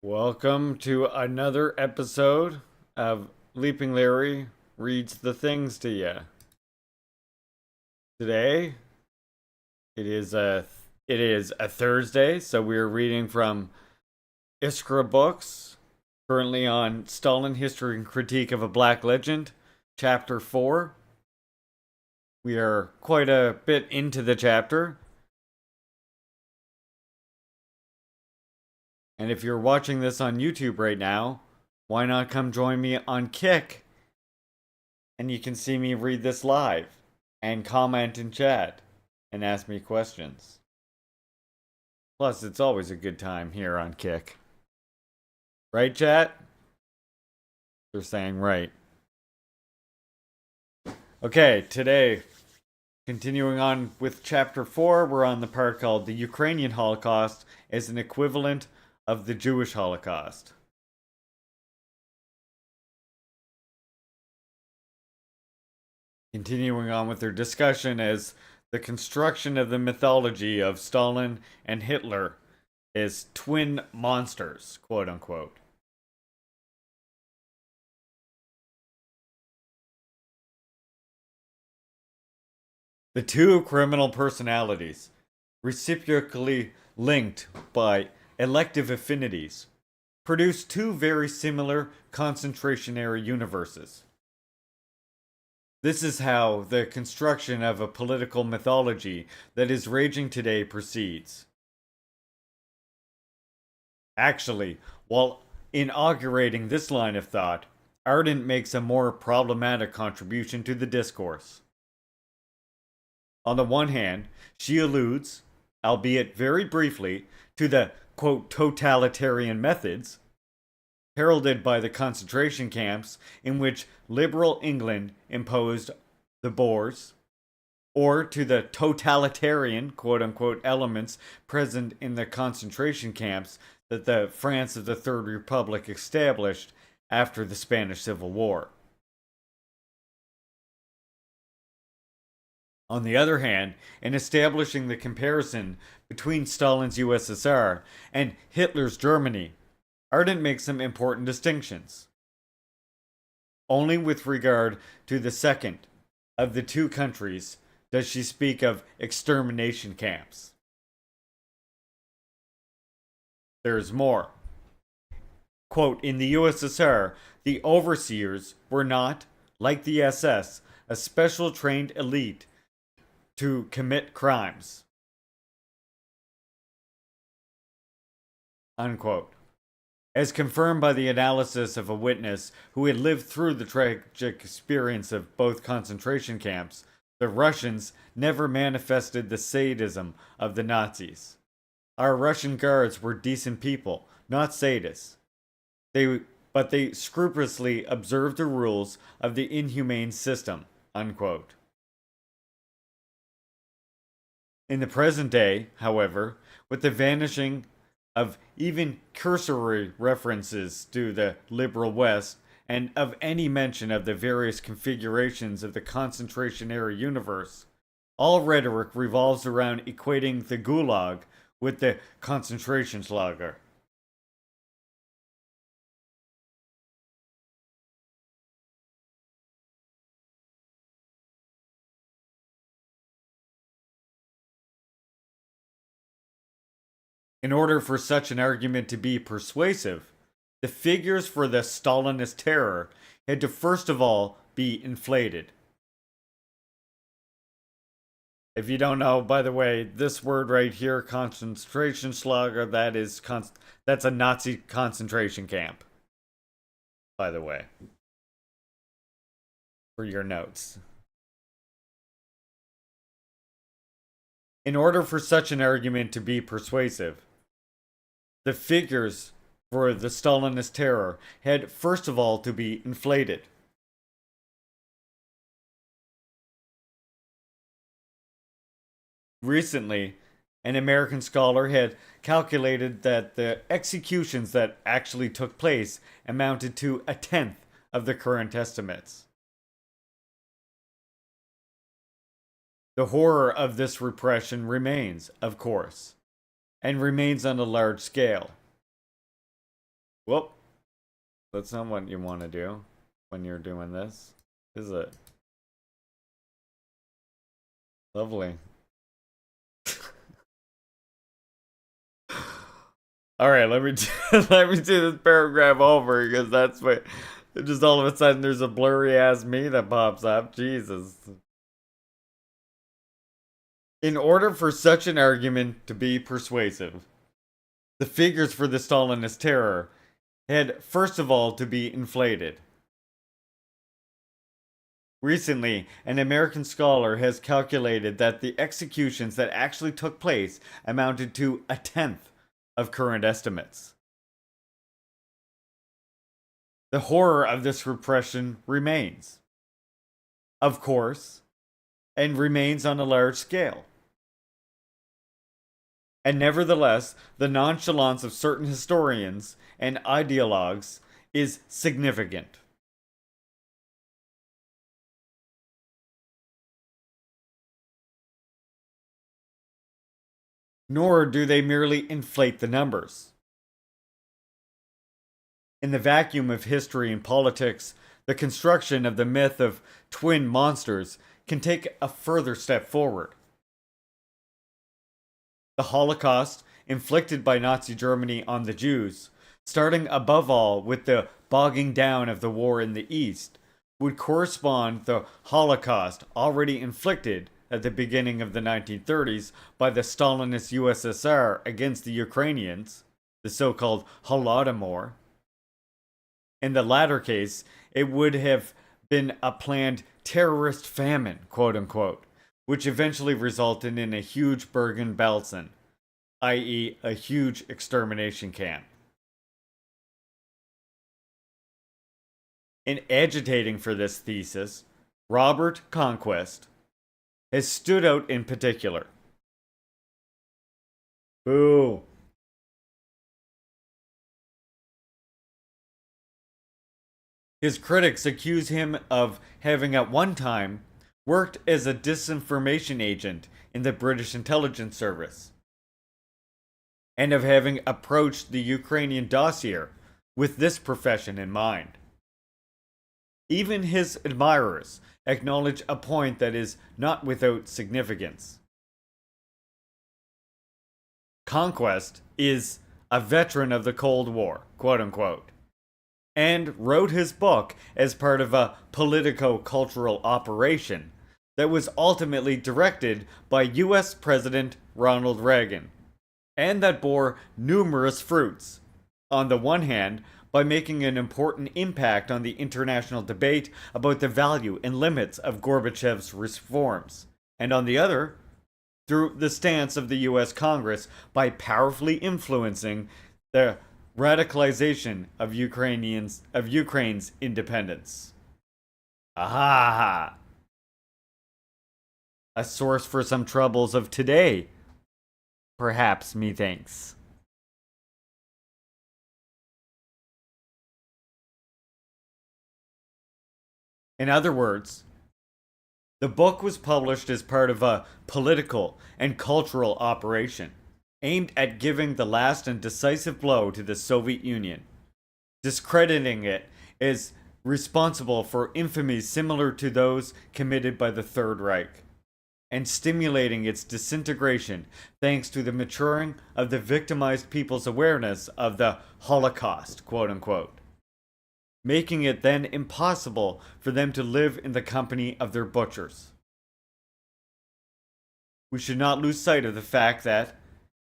Welcome to another episode of Leaping Larry Reads the Things to You. Today it is a Thursday, so we are reading from Iskra Books, currently on Stalin History and Critique of a Black Legend, Chapter 4. We are quite a bit into the chapter, and if you're watching this on YouTube right now, why not come join me on Kick? And you can see me read this live and comment in chat and ask me questions. Plus, it's always a good time here on Kick. Right, chat? They're saying right. Okay, today, continuing on with chapter 4, we're on the part called The Ukrainian Holocaust as an Equivalent of the Jewish Holocaust. Continuing on with their discussion as the construction of the mythology of Stalin and Hitler as twin monsters, quote unquote. The two criminal personalities, reciprocally linked by elective affinities, produce two very similar concentrationary universes. This is how the construction of a political mythology that is raging today proceeds. Actually, while inaugurating this line of thought, Ardent makes a more problematic contribution to the discourse. On the one hand, she alludes, albeit very briefly, to the quote totalitarian methods heralded by the concentration camps in which liberal England imposed the Boers, or to the totalitarian quote unquote elements present in the concentration camps that the France of the Third Republic established after the Spanish Civil War. On the other hand, in establishing the comparison between Stalin's USSR and Hitler's Germany, Ardent makes some important distinctions. Only with regard to the second of the two countries does she speak of extermination camps. There's more. Quote, in the USSR, the overseers were not, like the SS, a special trained elite to commit crimes. Unquote. As confirmed by the analysis of a witness who had lived through the tragic experience of both concentration camps, the Russians never manifested the sadism of the Nazis. Our Russian guards were decent people, not sadists. But they scrupulously observed the rules of the inhumane system. Unquote. In the present day, however, with the vanishing of even cursory references to the liberal West and of any mention of the various configurations of the concentrationary universe, all rhetoric revolves around equating the Gulag with the Konzentrationslager. In order for such an argument to be persuasive, the figures for the Stalinist terror had to first of all be inflated. If you don't know, by the way, this word right here, Konzentrationslager, that's a Nazi concentration camp. By the way, for your notes. In order for such an argument to be persuasive, the figures for the Stalinist terror had first of all to be inflated. Recently, an American scholar had calculated that the executions that actually took place amounted to a tenth of the current estimates. The horror of this repression remains, of course, and remains on a large scale. Whoop. That's not what you want to do when you're doing this, is it? Lovely. All right, let me let me do this paragraph over because that's what. Just all of a sudden, there's a blurry ass me that pops up. Jesus. In order for such an argument to be persuasive, the figures for the Stalinist terror had first of all to be inflated. Recently, an American scholar has calculated that the executions that actually took place amounted to a tenth of current estimates. The horror of this repression remains, of course, and remains on a large scale. And nevertheless, the nonchalance of certain historians and ideologues is significant. Nor do they merely inflate the numbers. In the vacuum of history and politics, the construction of the myth of twin monsters can take a further step forward. The Holocaust, inflicted by Nazi Germany on the Jews, starting above all with the bogging down of the war in the East, would correspond the Holocaust already inflicted at the beginning of the 1930s by the Stalinist USSR against the Ukrainians, the so-called Holodomor. In the latter case, it would have been a planned terrorist famine, quote unquote, which eventually resulted in a huge Bergen-Belsen, i.e., a huge extermination camp. In agitating for this thesis, Robert Conquest has stood out in particular. Boo. His critics accuse him of having at one time worked as a disinformation agent in the British intelligence service, and of having approached the Ukrainian dossier with this profession in mind. Even his admirers acknowledge a point that is not without significance. Conquest is a veteran of the Cold War, quote unquote, and wrote his book as part of a politico-cultural operation that was ultimately directed by US President Ronald Reagan, and that bore numerous fruits. On the one hand, by making an important impact on the international debate about the value and limits of Gorbachev's reforms, and on the other, through the stance of the US Congress by powerfully influencing the radicalization of Ukraine's independence. Aha! A source for some troubles of today, perhaps, methinks. In other words, the book was published as part of a political and cultural operation aimed at giving the last and decisive blow to the Soviet Union, discrediting it as responsible for infamies similar to those committed by the Third Reich, and stimulating its disintegration thanks to the maturing of the victimized people's awareness of the Holocaust, quote unquote, making it then impossible for them to live in the company of their butchers. We should not lose sight of the fact that,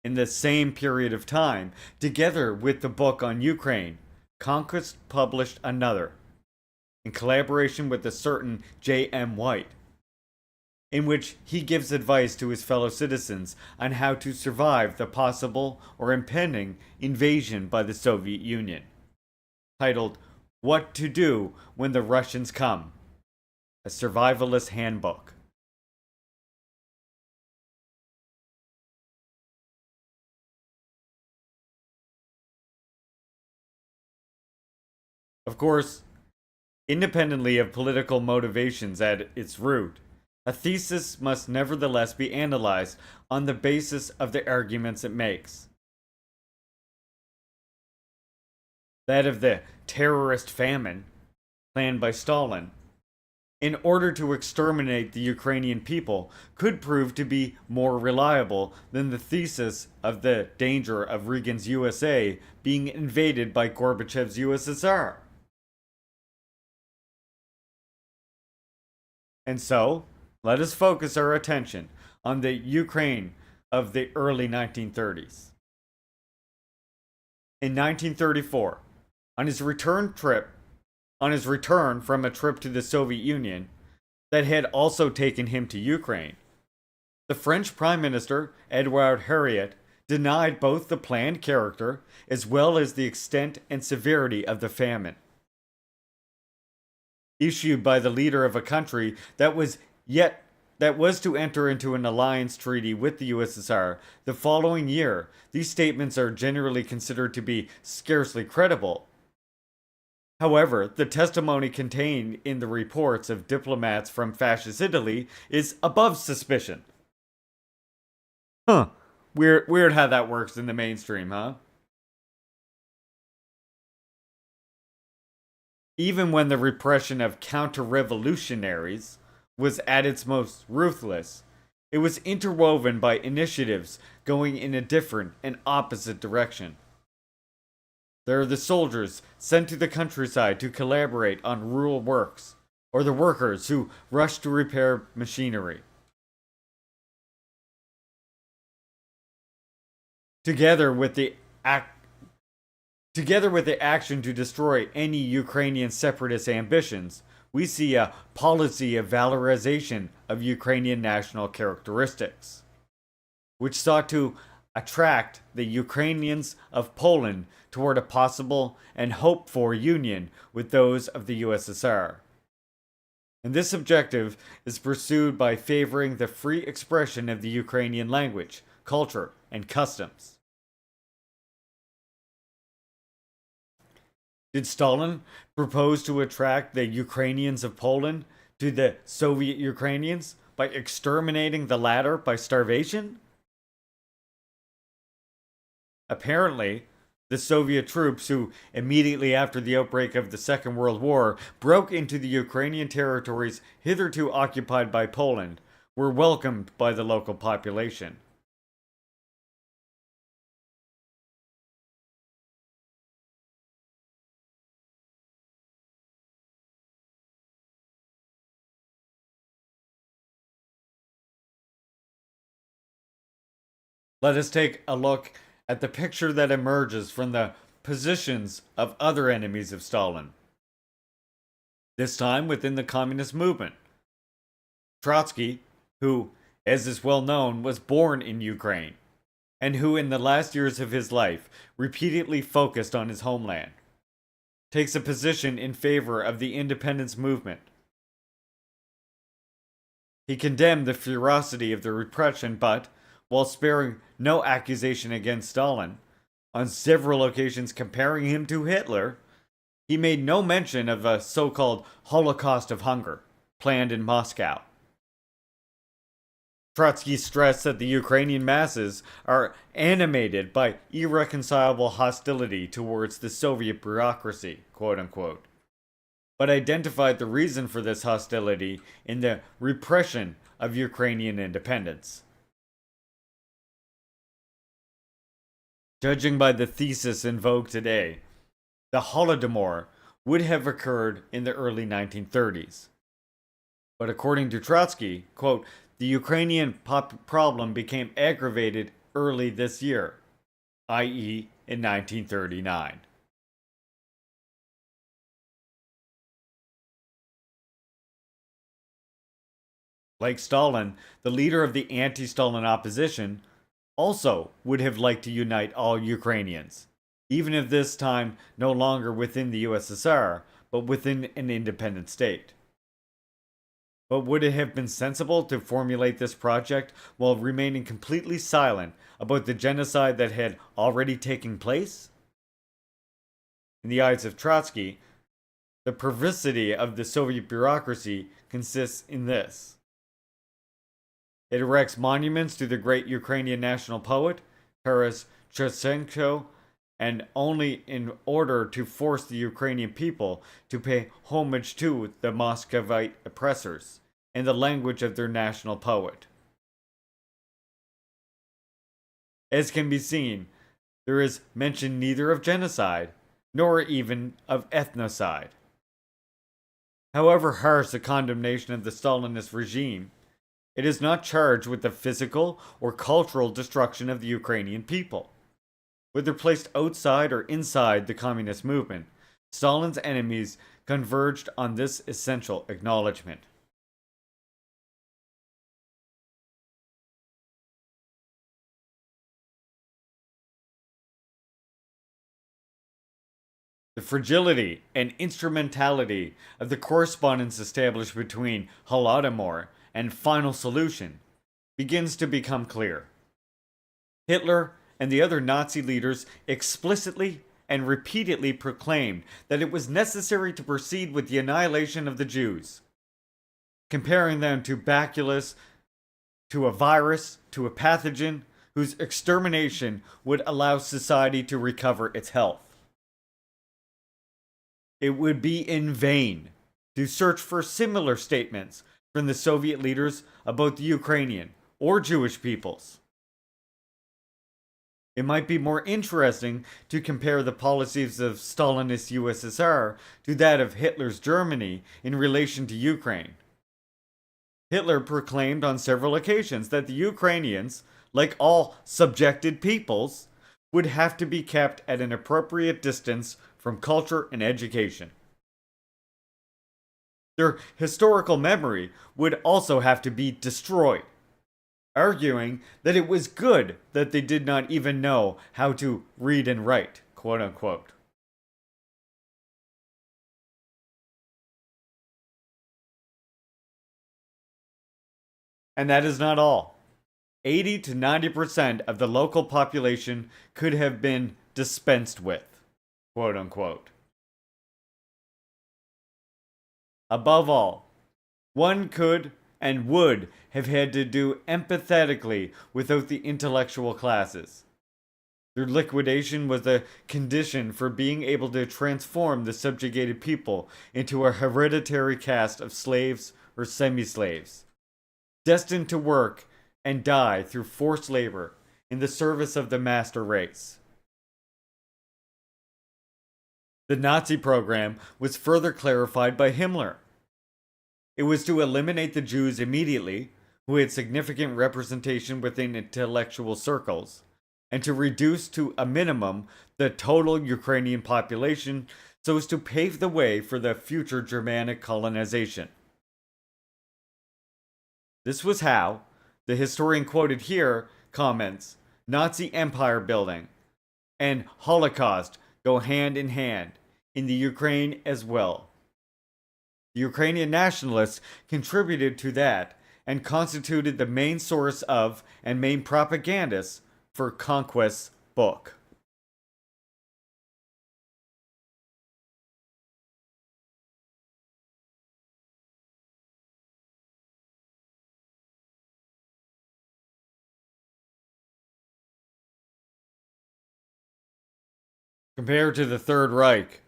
in the same period of time, together with the book on Ukraine, Conquest published another, in collaboration with a certain J.M. White, in which he gives advice to his fellow citizens on how to survive the possible or impending invasion by the Soviet Union, titled What to Do When the Russians Come, a survivalist handbook. Of course, independently of political motivations at its root, a thesis must nevertheless be analyzed on the basis of the arguments it makes. that of the terrorist famine planned by Stalin, in order to exterminate the Ukrainian people could prove to be more reliable than the thesis of the danger of Reagan's USA being invaded by Gorbachev's USSR. And so, let us focus our attention on the Ukraine of the early 1930s. In 1934, on his return from a trip to the Soviet Union that had also taken him to Ukraine, the French Prime Minister, Edouard Herriot, denied both the planned character as well as the extent and severity of the famine. Issued by the leader of a country that was to enter into an alliance treaty with the USSR the following year, these statements are generally considered to be scarcely credible. However, the testimony contained in the reports of diplomats from fascist Italy is above suspicion. Huh. Weird how that works in the mainstream, huh? Even when the repression of counter-revolutionaries was at its most ruthless, it was interwoven by initiatives going in a different and opposite direction. There are the soldiers sent to the countryside to collaborate on rural works, or the workers who rush to repair machinery. Together with the action to destroy any Ukrainian separatist ambitions, we see a policy of valorization of Ukrainian national characteristics, which sought to attract the Ukrainians of Poland toward a possible and hoped for union with those of the USSR. And this objective is pursued by favoring the free expression of the Ukrainian language, culture, and customs. Did Stalin propose to attract the Ukrainians of Poland to the Soviet Ukrainians by exterminating the latter by starvation? Apparently, the Soviet troops who, immediately after the outbreak of the Second World War, broke into the Ukrainian territories hitherto occupied by Poland, were welcomed by the local population. Let us take a look at the picture that emerges from the positions of other enemies of Stalin. This time within the communist movement. Trotsky, who, as is well known, was born in Ukraine, and who in the last years of his life repeatedly focused on his homeland, takes a position in favor of the independence movement. He condemned the ferocity of the repression, but, while sparing no accusation against Stalin, on several occasions comparing him to Hitler, he made no mention of a so-called Holocaust of hunger planned in Moscow. Trotsky stressed that the Ukrainian masses are animated by irreconcilable hostility towards the Soviet bureaucracy, quote unquote, but identified the reason for this hostility in the repression of Ukrainian independence. Judging by the thesis in vogue today, the Holodomor would have occurred in the early 1930s. But according to Trotsky, quote, the Ukrainian problem became aggravated early this year, i.e. in 1939. Like Stalin, the leader of the anti-Stalin opposition also would have liked to unite all Ukrainians, even if this time no longer within the USSR, but within an independent state. But would it have been sensible to formulate this project while remaining completely silent about the genocide that had already taken place? In the eyes of Trotsky, the perversity of the Soviet bureaucracy consists in this. It erects monuments to the great Ukrainian national poet, Taras Shevchenko, and only in order to force the Ukrainian people to pay homage to the Muscovite oppressors, in the language of their national poet. As can be seen, there is mention neither of genocide nor even of ethnocide. However harsh the condemnation of the Stalinist regime, it is not charged with the physical or cultural destruction of the Ukrainian people. Whether placed outside or inside the communist movement, Stalin's enemies converged on this essential acknowledgement. The fragility and instrumentality of the correspondence established between Holodomor and Final Solution begins to become clear. Hitler and the other Nazi leaders explicitly and repeatedly proclaimed that it was necessary to proceed with the annihilation of the Jews, comparing them to bacillus, to a virus, to a pathogen whose extermination would allow society to recover its health. It would be in vain to search for similar statements from the Soviet leaders about the Ukrainian or Jewish peoples. It might be more interesting to compare the policies of Stalinist USSR to that of Hitler's Germany in relation to Ukraine. Hitler proclaimed on several occasions that the Ukrainians, like all subjected peoples, would have to be kept at an appropriate distance from culture and education. Their historical memory would also have to be destroyed, arguing that it was good that they did not even know how to read and write, quote unquote. And that is not all. 80 to 90% of the local population could have been dispensed with, quote unquote. Above all, one could and would have had to do empathetically without the intellectual classes. Their liquidation was a condition for being able to transform the subjugated people into a hereditary caste of slaves or semi-slaves, destined to work and die through forced labor in the service of the master race. The Nazi program was further clarified by Himmler. It was to eliminate the Jews immediately, who had significant representation within intellectual circles, and to reduce to a minimum the total Ukrainian population so as to pave the way for the future Germanic colonization. This was how, the historian quoted here comments, Nazi empire building and Holocaust go hand in hand in the Ukraine as well. The Ukrainian nationalists contributed to that and constituted the main source of and main propagandists for Conquest's book. Compared to the Third Reich,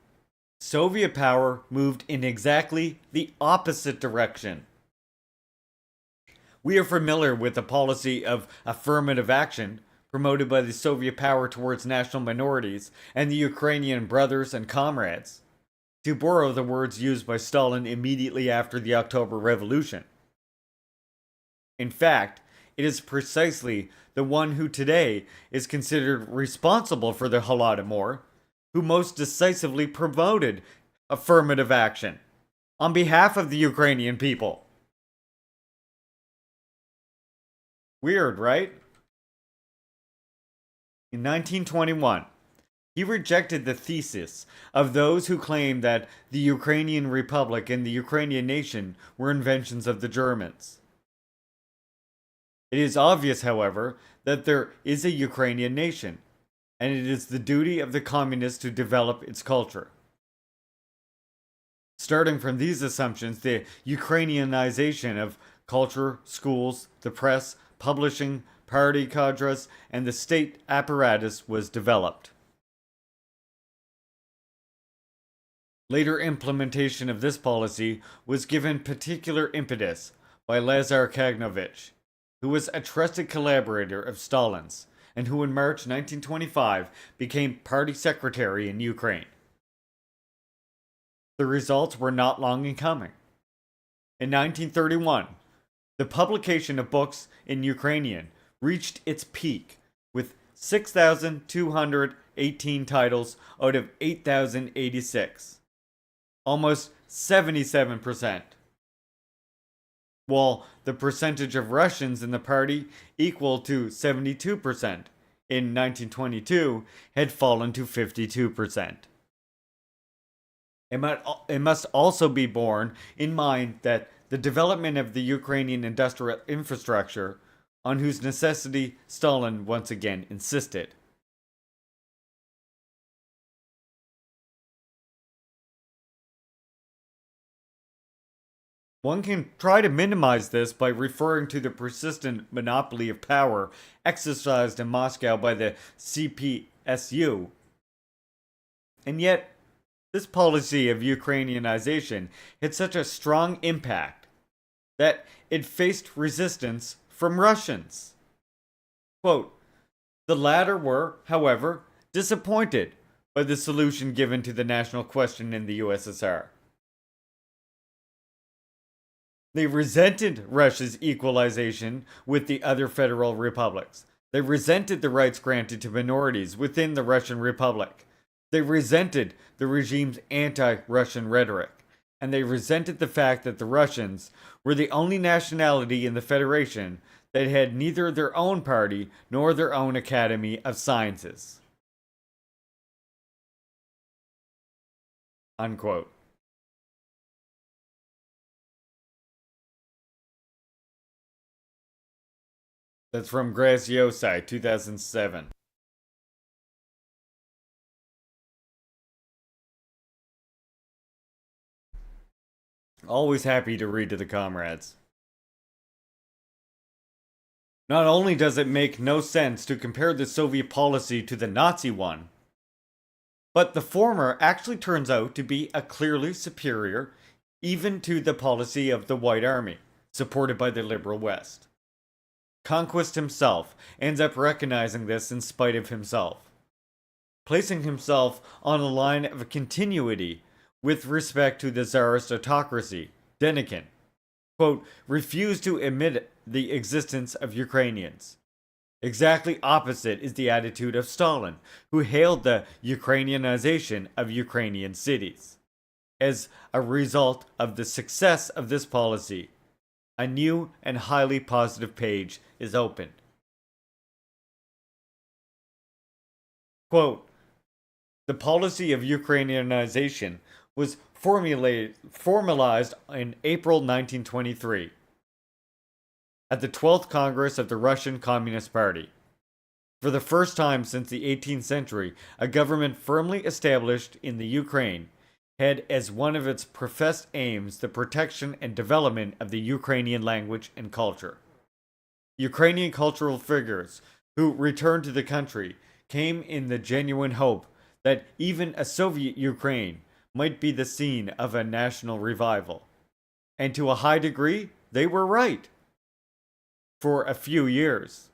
Soviet power moved in exactly the opposite direction. We are familiar with the policy of affirmative action promoted by the Soviet power towards national minorities and the Ukrainian brothers and comrades, to borrow the words used by Stalin immediately after the October Revolution. In fact, it is precisely the one who today is considered responsible for the Holodomor who most decisively promoted affirmative action on behalf of the Ukrainian people. Weird, right? In 1921, he rejected the thesis of those who claimed that the Ukrainian Republic and the Ukrainian nation were inventions of the Germans. It is obvious, however, that there is a Ukrainian nation, and it is the duty of the communists to develop its culture. Starting from these assumptions, the Ukrainianization of culture, schools, the press, publishing, party cadres, and the state apparatus was developed. Later implementation of this policy was given particular impetus by Lazar Kagnovich, who was a trusted collaborator of Stalin's and who in March 1925 became party secretary in Ukraine. The results were not long in coming. In 1931, the publication of books in Ukrainian reached its peak with 6,218 titles out of 8,086, almost 77%, while the percentage of Russians in the party, equal to 72% in 1922, had fallen to 52%. It must also be borne in mind that the development of the Ukrainian industrial infrastructure, on whose necessity Stalin once again insisted. One can try to minimize this by referring to the persistent monopoly of power exercised in Moscow by the CPSU. And yet, this policy of Ukrainianization had such a strong impact that it faced resistance from Russians. Quote, the latter were, however, disappointed by the solution given to the national question in the USSR. They resented Russia's equalization with the other federal republics. They resented the rights granted to minorities within the Russian Republic. They resented the regime's anti-Russian rhetoric, and they resented the fact that the Russians were the only nationality in the Federation that had neither their own party nor their own Academy of Sciences. Unquote. That's from Graciosi, 2007. Always happy to read to the comrades. Not only does it make no sense to compare the Soviet policy to the Nazi one, but the former actually turns out to be a clearly superior even to the policy of the White Army, supported by the liberal West. Conquest himself ends up recognizing this in spite of himself, placing himself on a line of continuity with respect to the Tsarist autocracy. Denikin, quote, refused to admit the existence of Ukrainians. Exactly opposite is the attitude of Stalin, who hailed the Ukrainianization of Ukrainian cities. As a result of the success of this policy, a new and highly positive page is opened. Quote, the policy of Ukrainianization was formalized in April 1923 at the 12th Congress of the Russian Communist Party. For the first time since the 18th century, a government firmly established in the Ukraine had as one of its professed aims the protection and development of the Ukrainian language and culture. Ukrainian cultural figures who returned to the country came in the genuine hope that even a Soviet Ukraine might be the scene of a national revival. And to a high degree, they were right. For a few years.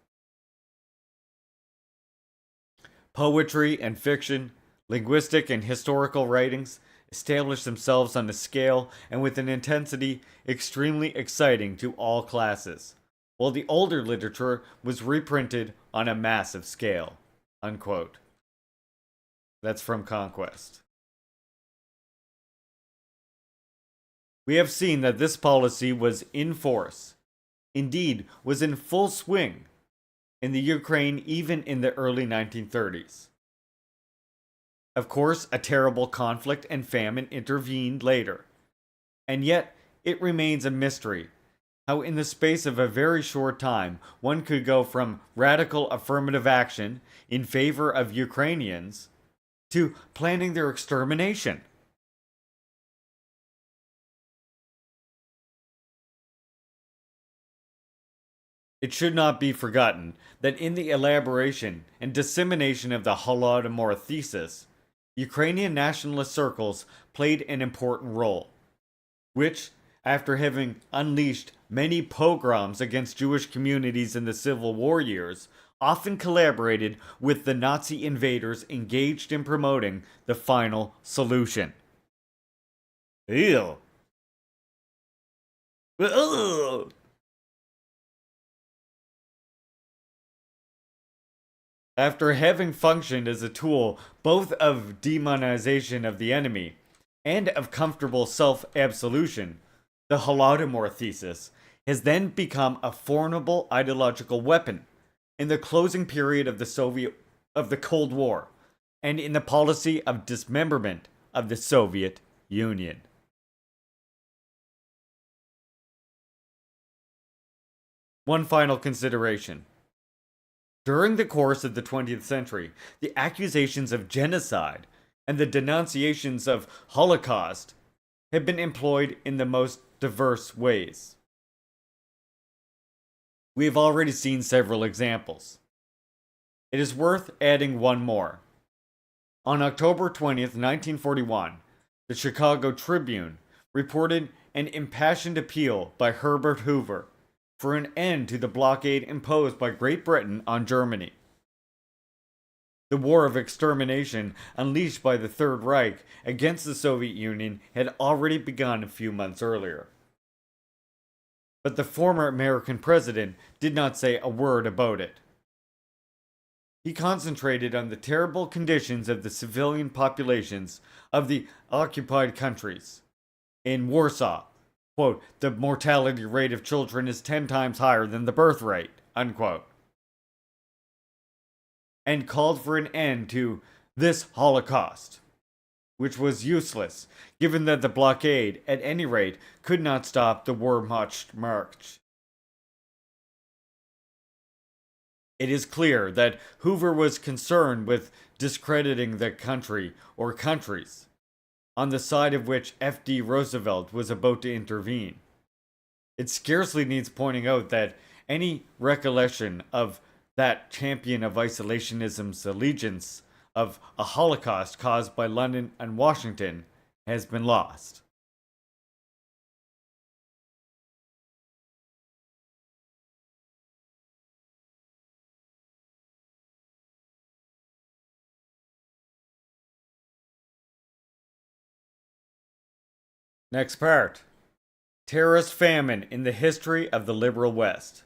Poetry and fiction, linguistic and historical writings established themselves on a scale and with an intensity extremely exciting to all classes, while the older literature was reprinted on a massive scale. Unquote. That's from Conquest. We have seen that this policy was in force, indeed was in full swing, in the Ukraine even in the early 1930s. Of course, a terrible conflict and famine intervened later, and yet it remains a mystery how in the space of a very short time one could go from radical affirmative action in favor of Ukrainians to planning their extermination. It should not be forgotten that in the elaboration and dissemination of the Holodomor thesis, Ukrainian nationalist circles played an important role, which, after having unleashed many pogroms against Jewish communities in the Civil War years, often collaborated with the Nazi invaders engaged in promoting the final solution. Ew. Ugh. After having functioned as a tool both of demonization of the enemy and of comfortable self-absolution, the Holodomor thesis has then become a formidable ideological weapon in the closing period of the Cold War and in the policy of dismemberment of the Soviet Union. One final consideration. During the course of the 20th century, the accusations of genocide and the denunciations of Holocaust have been employed in the most diverse ways. We have already seen several examples. It is worth adding one more. On October 20th, 1941, the Chicago Tribune reported an impassioned appeal by Herbert Hoover for an end to the blockade imposed by Great Britain on Germany. The war of extermination unleashed by the Third Reich against the Soviet Union had already begun a few months earlier. But the former American president did not say a word about it. He concentrated on the terrible conditions of the civilian populations of the occupied countries. In Warsaw, quote, the mortality rate of children is 10 times higher than the birth rate, unquote, and called for an end to this Holocaust, which was useless, given that the blockade, at any rate, could not stop the war march. It is clear that Hoover was concerned with discrediting the country or countries, on the side of which F.D. Roosevelt was about to intervene. It scarcely needs pointing out that any recollection of that champion of isolationism's allegiance of a Holocaust caused by London and Washington has been lost. Next part. Terrorist famine in the history of the liberal West.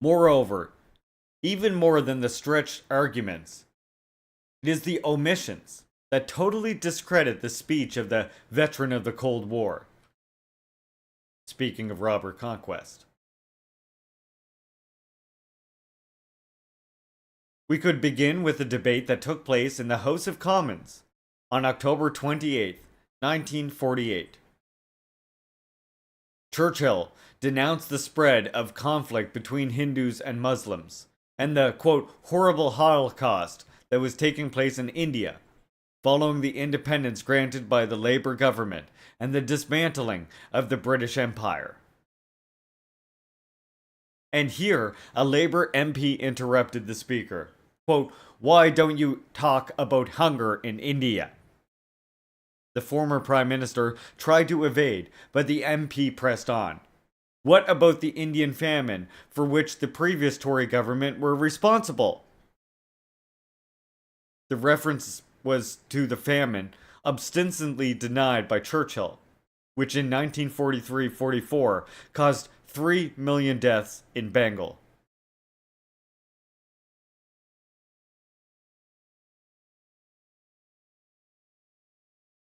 Moreover, even more than the stretched arguments, it is the omissions that totally discredit the speech of the veteran of the Cold War. Speaking of Robert Conquest. We could begin with a debate that took place in the House of Commons on October 28, 1948. Churchill denounced the spread of conflict between Hindus and Muslims and the, quote, horrible Holocaust that was taking place in India following the independence granted by the Labour government and the dismantling of the British Empire. And here, a Labour MP interrupted the speaker. Quote, why don't you talk about hunger in India? The former Prime Minister tried to evade, but the MP pressed on. What about the Indian famine for which the previous Tory government were responsible? The reference was to the famine, obstinately denied by Churchill, which in 1943-44 caused 3 million deaths in Bengal.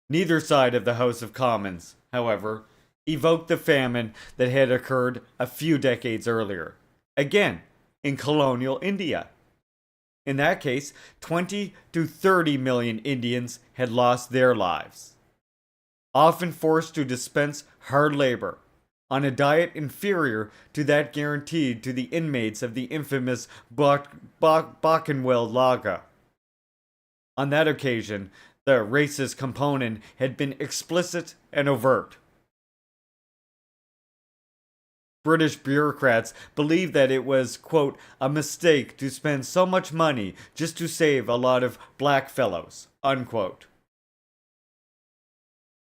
Neither side of the House of Commons, however, evoked the famine that had occurred a few decades earlier, again in colonial India. In that case, 20 to 30 million Indians had lost their lives, often forced to dispense hard labor on a diet inferior to that guaranteed to the inmates of the infamous Buchenwald Lager. On that occasion, the racist component had been explicit and overt. British bureaucrats believed that it was, quote, a mistake to spend so much money just to save a lot of black fellows, unquote.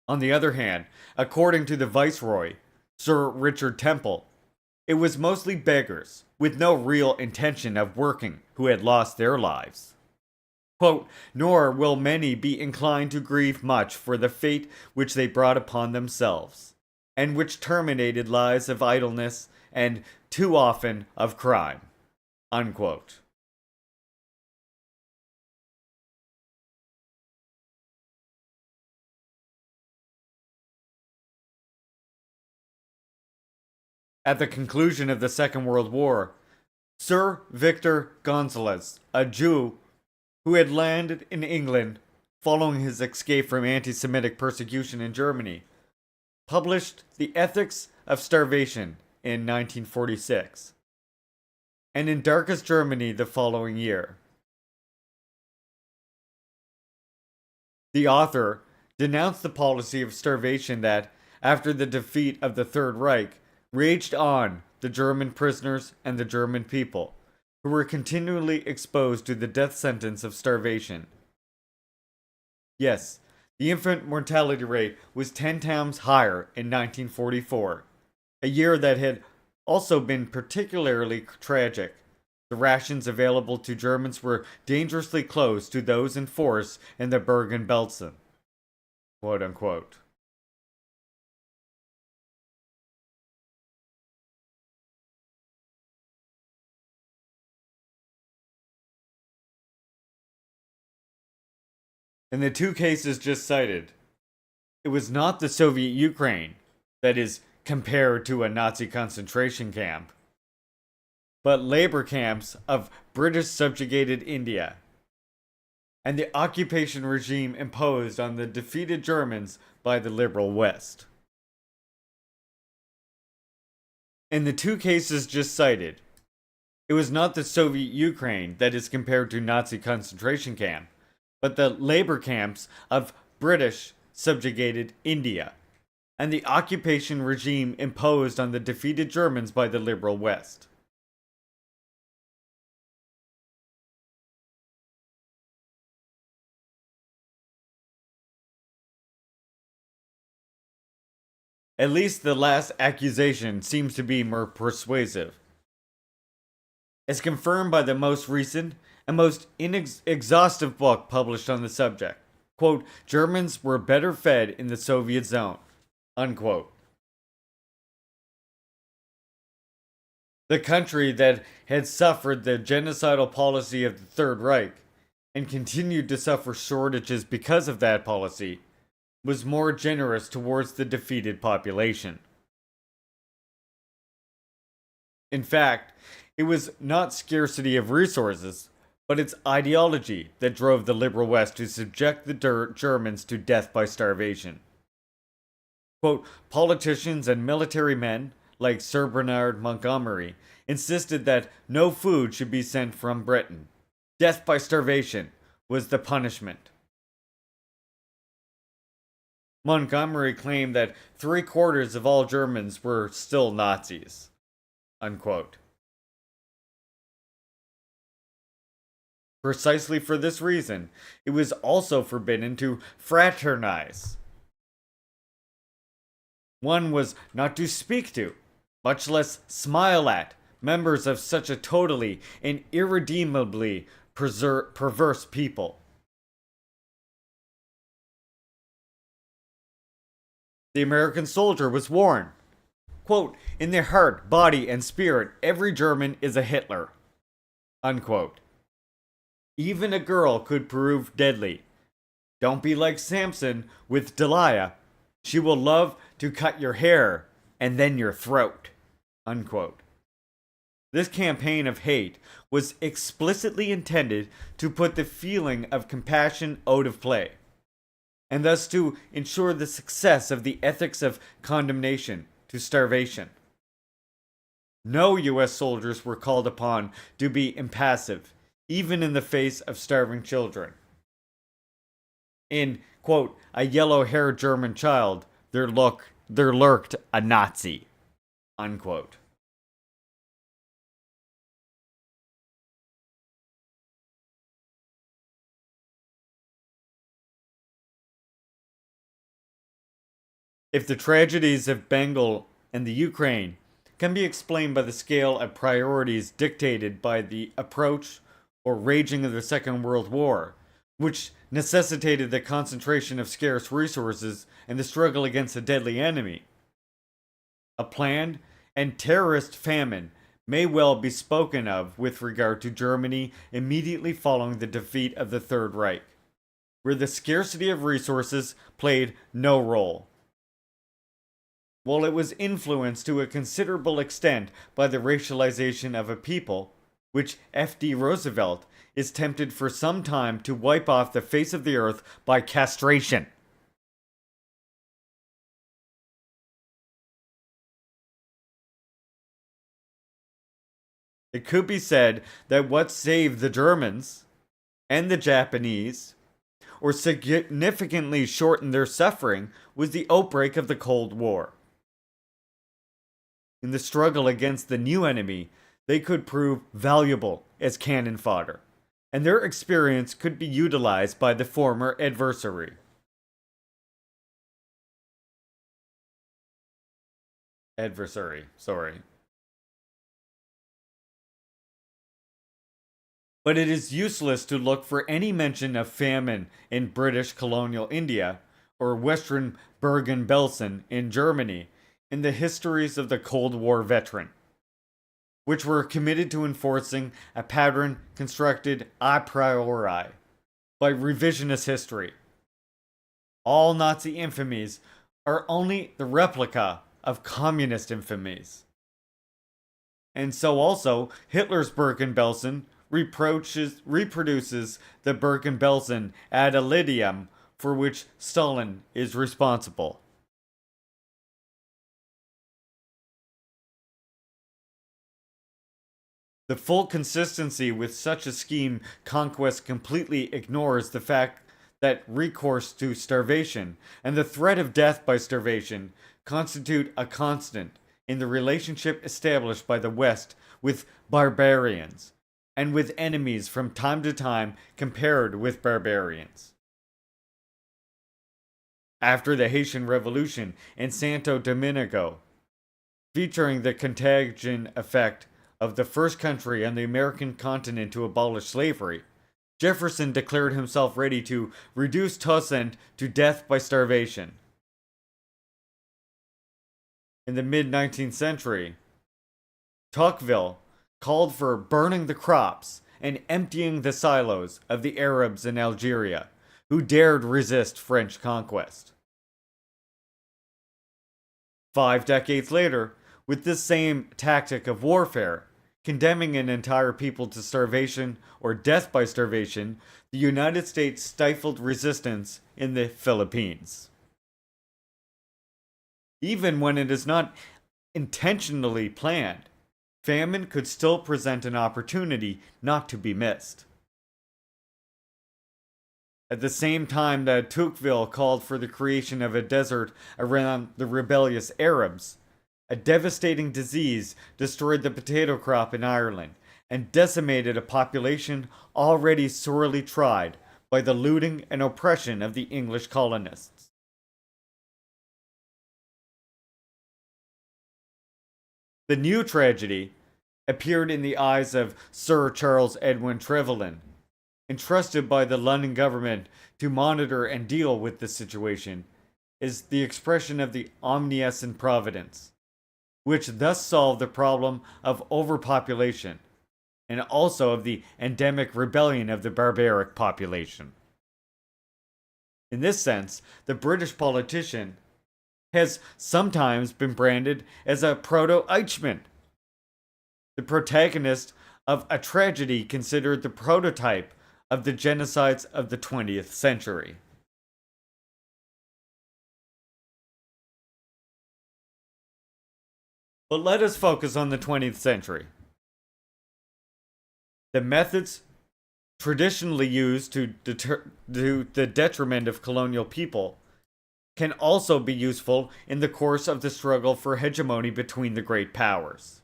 On the other hand, according to the Viceroy, Sir Richard Temple, it was mostly beggars, with no real intention of working, who had lost their lives. Quote, nor will many be inclined to grieve much for the fate which they brought upon themselves, and which terminated lives of idleness and, too often, of crime. Unquote. At the conclusion of the Second World War, Sir Victor Gonzalez, a Jew who had landed in England following his escape from anti Semitic persecution in Germany, published The Ethics of Starvation in 1946, and in Darkest Germany the following year. The author denounced the policy of starvation that, after the defeat of the Third Reich, raged on the German prisoners and the German people, who were continually exposed to the death sentence of starvation. Yes, the infant mortality rate was 10 times higher in 1944, a year that had also been particularly tragic. The rations available to Germans were dangerously close to those in force in the Bergen-Belsen, quote unquote. In the two cases just cited, it was not the Soviet Ukraine that is compared to a Nazi concentration camp, but labor camps of British subjugated India and the occupation regime imposed on the defeated Germans by the liberal West. In the two cases just cited, it was not the Soviet Ukraine that is compared to Nazi concentration camp, but the labor camps of British subjugated India and the occupation regime imposed on the defeated Germans by the liberal West. At least the last accusation seems to be more persuasive. As confirmed by the most recent and most exhaustive book published on the subject, quote, Germans were better fed in the Soviet zone, unquote. The country that had suffered the genocidal policy of the Third Reich and continued to suffer shortages because of that policy was more generous towards the defeated population. In fact, it was not scarcity of resources, but its ideology that drove the liberal West to subject the Germans to death by starvation. Quote, politicians and military men, like Sir Bernard Montgomery, insisted that no food should be sent from Britain. Death by starvation was the punishment. Montgomery claimed that 3/4 of all Germans were still Nazis, unquote. Precisely for this reason, it was also forbidden to fraternize. One was not to speak to, much less smile at, members of such a totally and irredeemably perverse people. The American soldier was warned, quote, in their heart, body, and spirit, every German is a Hitler, unquote. Even a girl could prove deadly. Don't be like Samson with Delilah. She will love to cut your hair and then your throat, unquote. This campaign of hate was explicitly intended to put the feeling of compassion out of play, and thus to ensure the success of the ethics of condemnation to starvation. No U.S. soldiers were called upon to be impassive, even in the face of starving children. In, quote, a yellow-haired German child, there lurked a Nazi, Unquote. If the tragedies of Bengal and the Ukraine can be explained by the scale of priorities dictated by the approach or raging of the Second World War, which necessitated the concentration of scarce resources and the struggle against a deadly enemy, a planned and terrorist famine may well be spoken of with regard to Germany immediately following the defeat of the Third Reich, where the scarcity of resources played no role. While it was influenced to a considerable extent by the racialization of a people, which F.D. Roosevelt is tempted for some time to wipe off the face of the earth by castration. It could be said that what saved the Germans and the Japanese, or significantly shortened their suffering, was the outbreak of the Cold War. In the struggle against the new enemy, they could prove valuable as cannon fodder, and their experience could be utilized by the former adversary. Sorry. But it is useless to look for any mention of famine in British colonial India or Western Bergen-Belsen in Germany in the histories of the Cold War veteran, which were committed to enforcing a pattern constructed a priori by revisionist history. All Nazi infamies are only the replica of communist infamies. And so also Hitler's Bergen-Belsen reproduces the Bergen-Belsen ad libitum for which Stalin is responsible. The full consistency with such a scheme conquest completely ignores the fact that recourse to starvation and the threat of death by starvation constitute a constant in the relationship established by the West with barbarians and with enemies from time to time compared with barbarians. After the Haitian Revolution in Santo Domenico, featuring the contagion effect of the first country on the American continent to abolish slavery, Jefferson declared himself ready to reduce Toussaint to death by starvation. In the mid-19th century, Tocqueville called for burning the crops and emptying the silos of the Arabs in Algeria, who dared resist French conquest. 5 decades later, with this same tactic of warfare, condemning an entire people to starvation or death by starvation, the United States stifled resistance in the Philippines. Even when it is not intentionally planned, famine could still present an opportunity not to be missed. At the same time that Tocqueville called for the creation of a desert around the rebellious Arabs, a devastating disease destroyed the potato crop in Ireland and decimated a population already sorely tried by the looting and oppression of the English colonists. The new tragedy appeared in the eyes of Sir Charles Edwin Trevelyan, entrusted by the London government to monitor and deal with this situation, is the expression of the omniscient providence, which thus solved the problem of overpopulation and also of the endemic rebellion of the barbaric population. In this sense, the British politician has sometimes been branded as a proto-Eichmann, the protagonist of a tragedy considered the prototype of the genocides of the 20th century. But let us focus on the 20th century. The methods traditionally used to the detriment of colonial people can also be useful in the course of the struggle for hegemony between the great powers.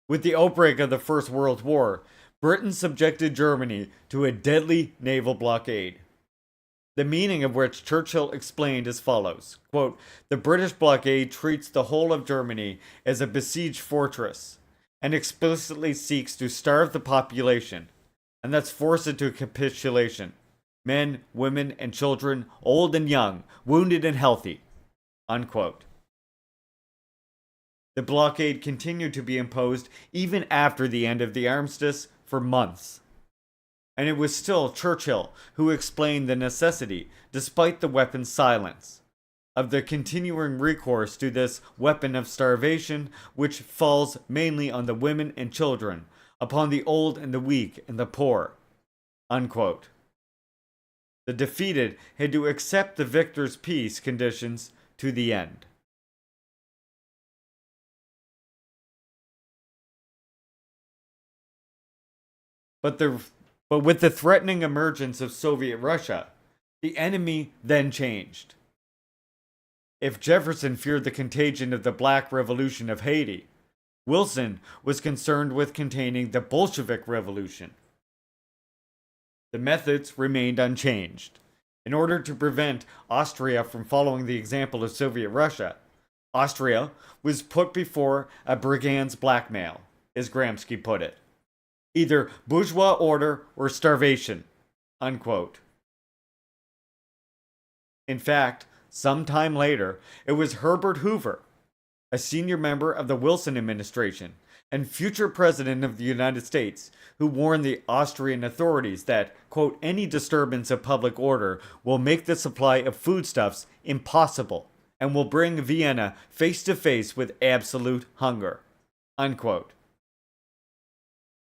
With the outbreak of the First World War, Britain subjected Germany to a deadly naval blockade. The meaning of which Churchill explained as follows, quote, "The British blockade treats the whole of Germany as a besieged fortress and explicitly seeks to starve the population, and thus force it to capitulation. Men, women, and children, old and young, wounded and healthy." Unquote. The blockade continued to be imposed even after the end of the armistice for months. And it was still Churchill who explained the necessity, despite the weapon's silence, of the continuing recourse to this weapon of starvation, which falls mainly on the women and children, upon the old and the weak and the poor. Unquote. The defeated had to accept the victor's peace conditions to the end. But with the threatening emergence of Soviet Russia, the enemy then changed. If Jefferson feared the contagion of the Black Revolution of Haiti, Wilson was concerned with containing the Bolshevik Revolution. The methods remained unchanged. In order to prevent Austria from following the example of Soviet Russia, Austria was put before a brigand's blackmail, as Gramsci put it. Either bourgeois order or starvation. Unquote. In fact, some time later, it was Herbert Hoover, a senior member of the Wilson administration and future president of the United States, who warned the Austrian authorities that, quote, "any disturbance of public order will make the supply of foodstuffs impossible and will bring Vienna face to face with absolute hunger." Unquote.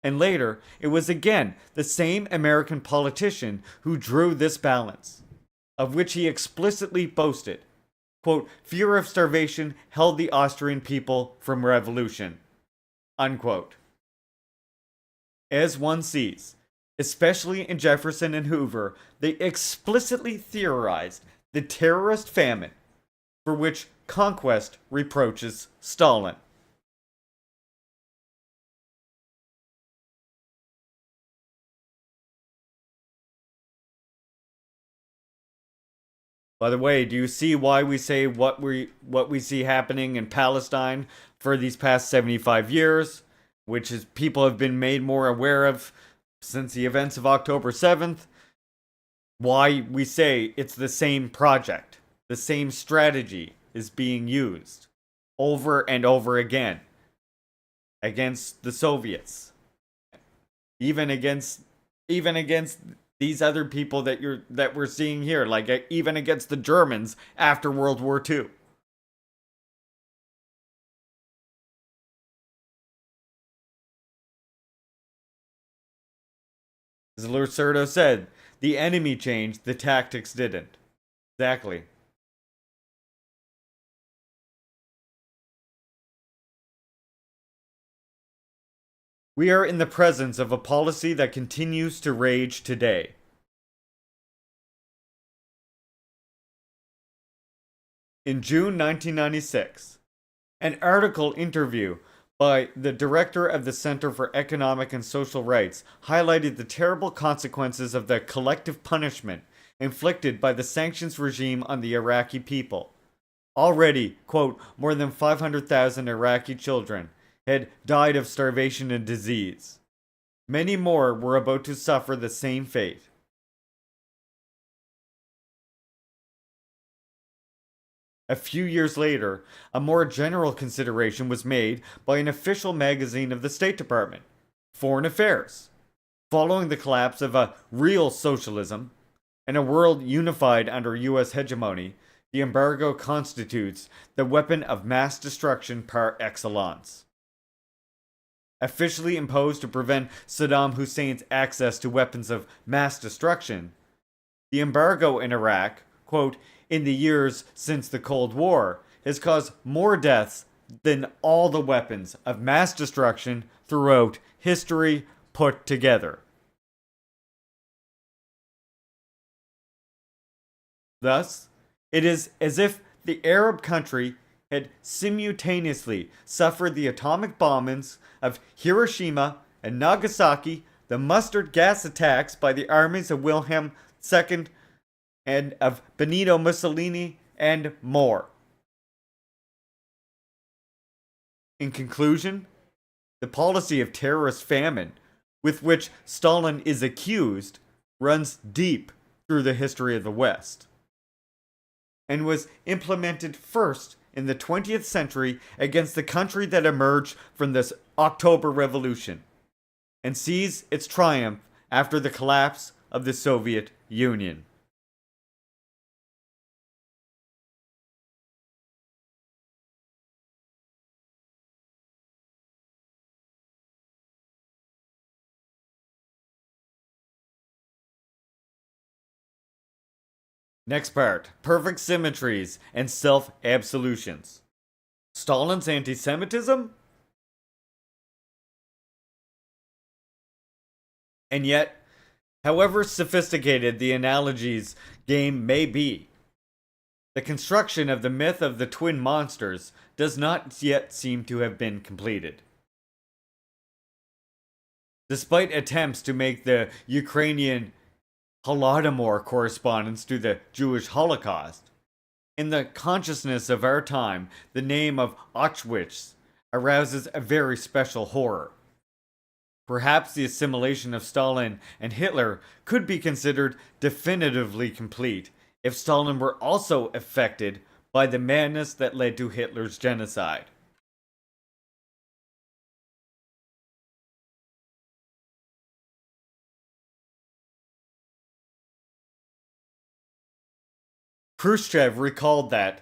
And later, it was again the same American politician who drew this balance, of which he explicitly boasted. Quote, "fear of starvation held the Austrian people from revolution." Unquote. As one sees, especially in Jefferson and Hoover, they explicitly theorized the terrorist famine, for which conquest reproaches Stalin. By the way, do you see why we say what we see happening in Palestine for these past 75 years, which is people have been made more aware of since the events of October 7th? Why we say it's the same project, the same strategy is being used over and over again against the Soviets, even against these other people that we're seeing here, like even against the Germans after World War II. As Losurdo said, the enemy changed, the tactics didn't. Exactly. We are in the presence of a policy that continues to rage today. In June 1996, an article interview by the director of the Center for Economic and Social Rights highlighted the terrible consequences of the collective punishment inflicted by the sanctions regime on the Iraqi people. Already, quote, more than 500,000 Iraqi children had died of starvation and disease. Many more were about to suffer the same fate. A few years later, a more general consideration was made by an official magazine of the State Department, Foreign Affairs. Following the collapse of a real socialism and a world unified under U.S. hegemony, the embargo constitutes the weapon of mass destruction par excellence. Officially imposed to prevent Saddam Hussein's access to weapons of mass destruction, the embargo in Iraq, quote, in the years since the Cold War, has caused more deaths than all the weapons of mass destruction throughout history put together. Thus, it is as if the Arab country had simultaneously suffered the atomic bombings of Hiroshima and Nagasaki, the mustard gas attacks by the armies of Wilhelm II and of Benito Mussolini, and more. In conclusion, the policy of terrorist famine, with which Stalin is accused, runs deep through the history of the West, and was implemented first in the 20th century against the country that emerged from this October Revolution, and sees its triumph after the collapse of the Soviet Union. Next part, perfect symmetries and self-absolutions. Stalin's anti-Semitism? And yet, however sophisticated the analogies game may be, the construction of the myth of the twin monsters does not yet seem to have been completed. Despite attempts to make the Ukrainian Holodomor correspondence to the Jewish Holocaust, in the consciousness of our time, the name of Auschwitz arouses a very special horror. Perhaps the assimilation of Stalin and Hitler could be considered definitively complete if Stalin were also affected by the madness that led to Hitler's genocide. Khrushchev recalled that,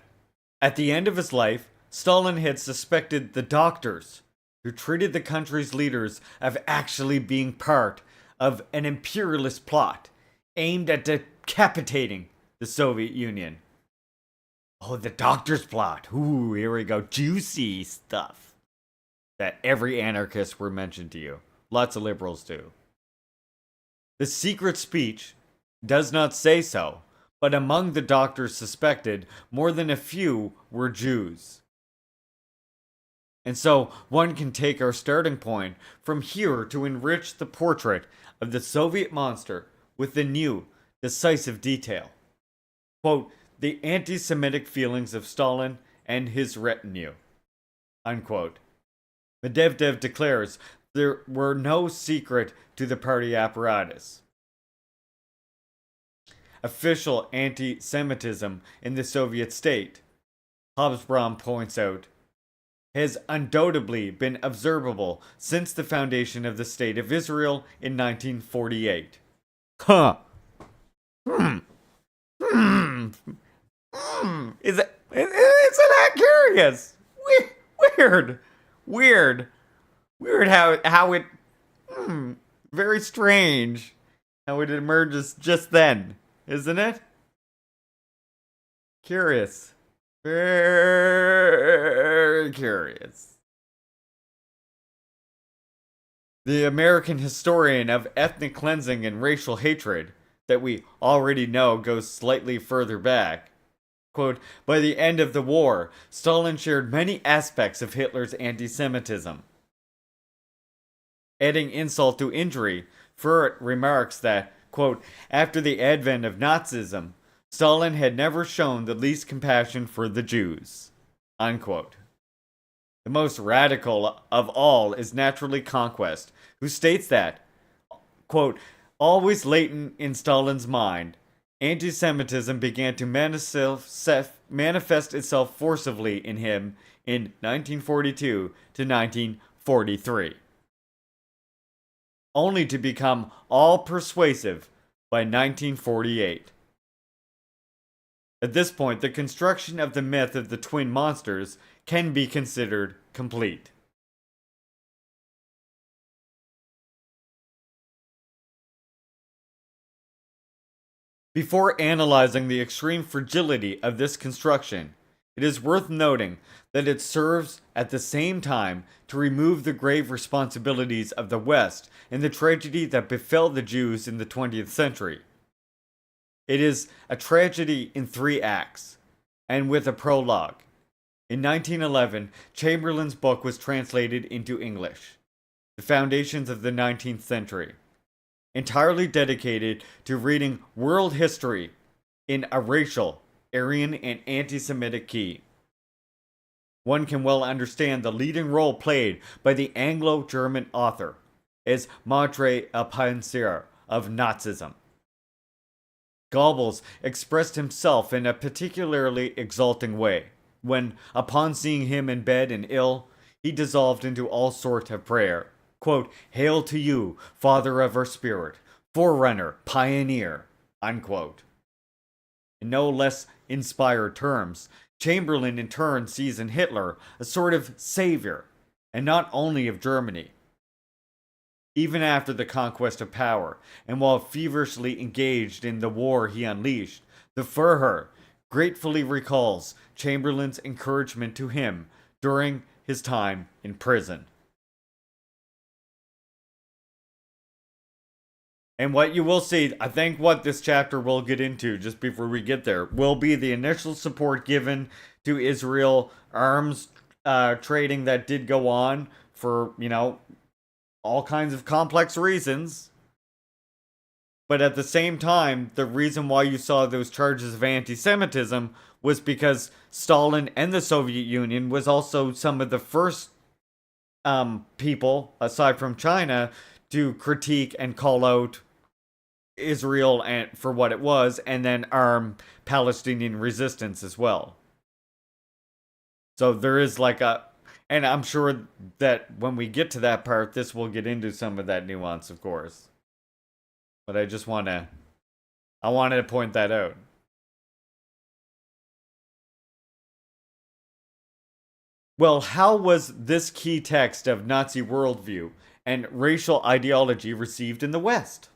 at the end of his life, Stalin had suspected the doctors who treated the country's leaders of actually being part of an imperialist plot aimed at decapitating the Soviet Union. Oh, the doctor's plot. Ooh, here we go. Juicy stuff. That every anarchist were mentioned to you. Lots of liberals do. The secret speech does not say so, but among the doctors suspected, more than a few were Jews. And so one can take our starting point from here to enrich the portrait of the Soviet monster with the new, decisive detail. Quote, the anti-Semitic feelings of Stalin and his retinue. Unquote. Medvedev declares there were no secret to the party apparatus. Official anti-Semitism in the Soviet state, Hobsbawm points out, has undoubtedly been observable since the foundation of the State of Israel in 1948. Huh. Isn't that curious? Weird. Weird how it... very strange how it emerges just then, isn't it? Curious. Very curious. The American historian of ethnic cleansing and racial hatred, that we already know goes slightly further back, quote, by the end of the war, Stalin shared many aspects of Hitler's anti-Semitism. Adding insult to injury, Furret remarks that, quote, after the advent of Nazism, Stalin had never shown the least compassion for the Jews. Unquote. The most radical of all is naturally Conquest, who states that, quote, always latent in Stalin's mind, anti-Semitism began to manifest itself forcibly in him in 1942 to 1943, only to become all persuasive by 1948. At this point, the construction of the myth of the twin monsters can be considered complete. Before analyzing the extreme fragility of this construction, it is worth noting that it serves at the same time to remove the grave responsibilities of the West in the tragedy that befell the Jews in the 20th century. It is a tragedy in 3 acts, and with a prologue. In 1911, Chamberlain's book was translated into English, The Foundations of the 19th Century, entirely dedicated to reading world history in a racial, Aryan, and anti Semitic key. One can well understand the leading role played by the Anglo German author as Madre a Penseur of Nazism. Goebbels expressed himself in a particularly exalting way when, upon seeing him in bed and ill, he dissolved into all sort of prayer. Quote, "Hail to you, father of our spirit, forerunner, pioneer," unquote. In no less inspired terms, Chamberlain in turn sees in Hitler a sort of savior, and not only of Germany. Even after the conquest of power, and while feverishly engaged in the war he unleashed, the Führer gratefully recalls Chamberlain's encouragement to him during his time in prison. And what you will see, I think what this chapter will get into just before we get there, will be the initial support given to Israel arms trading that did go on for, all kinds of complex reasons. But at the same time, the reason why you saw those charges of anti Semitism was because Stalin and the Soviet Union was also some of the first people, aside from China, to critique and call out Israel and for what it was, and then arm Palestinian resistance as well. So there is and I'm sure that when we get to that part, this will get into some of that nuance, of course. But I wanted to point that out. Well, how was this key text of Nazi worldview and racial ideology received in the West?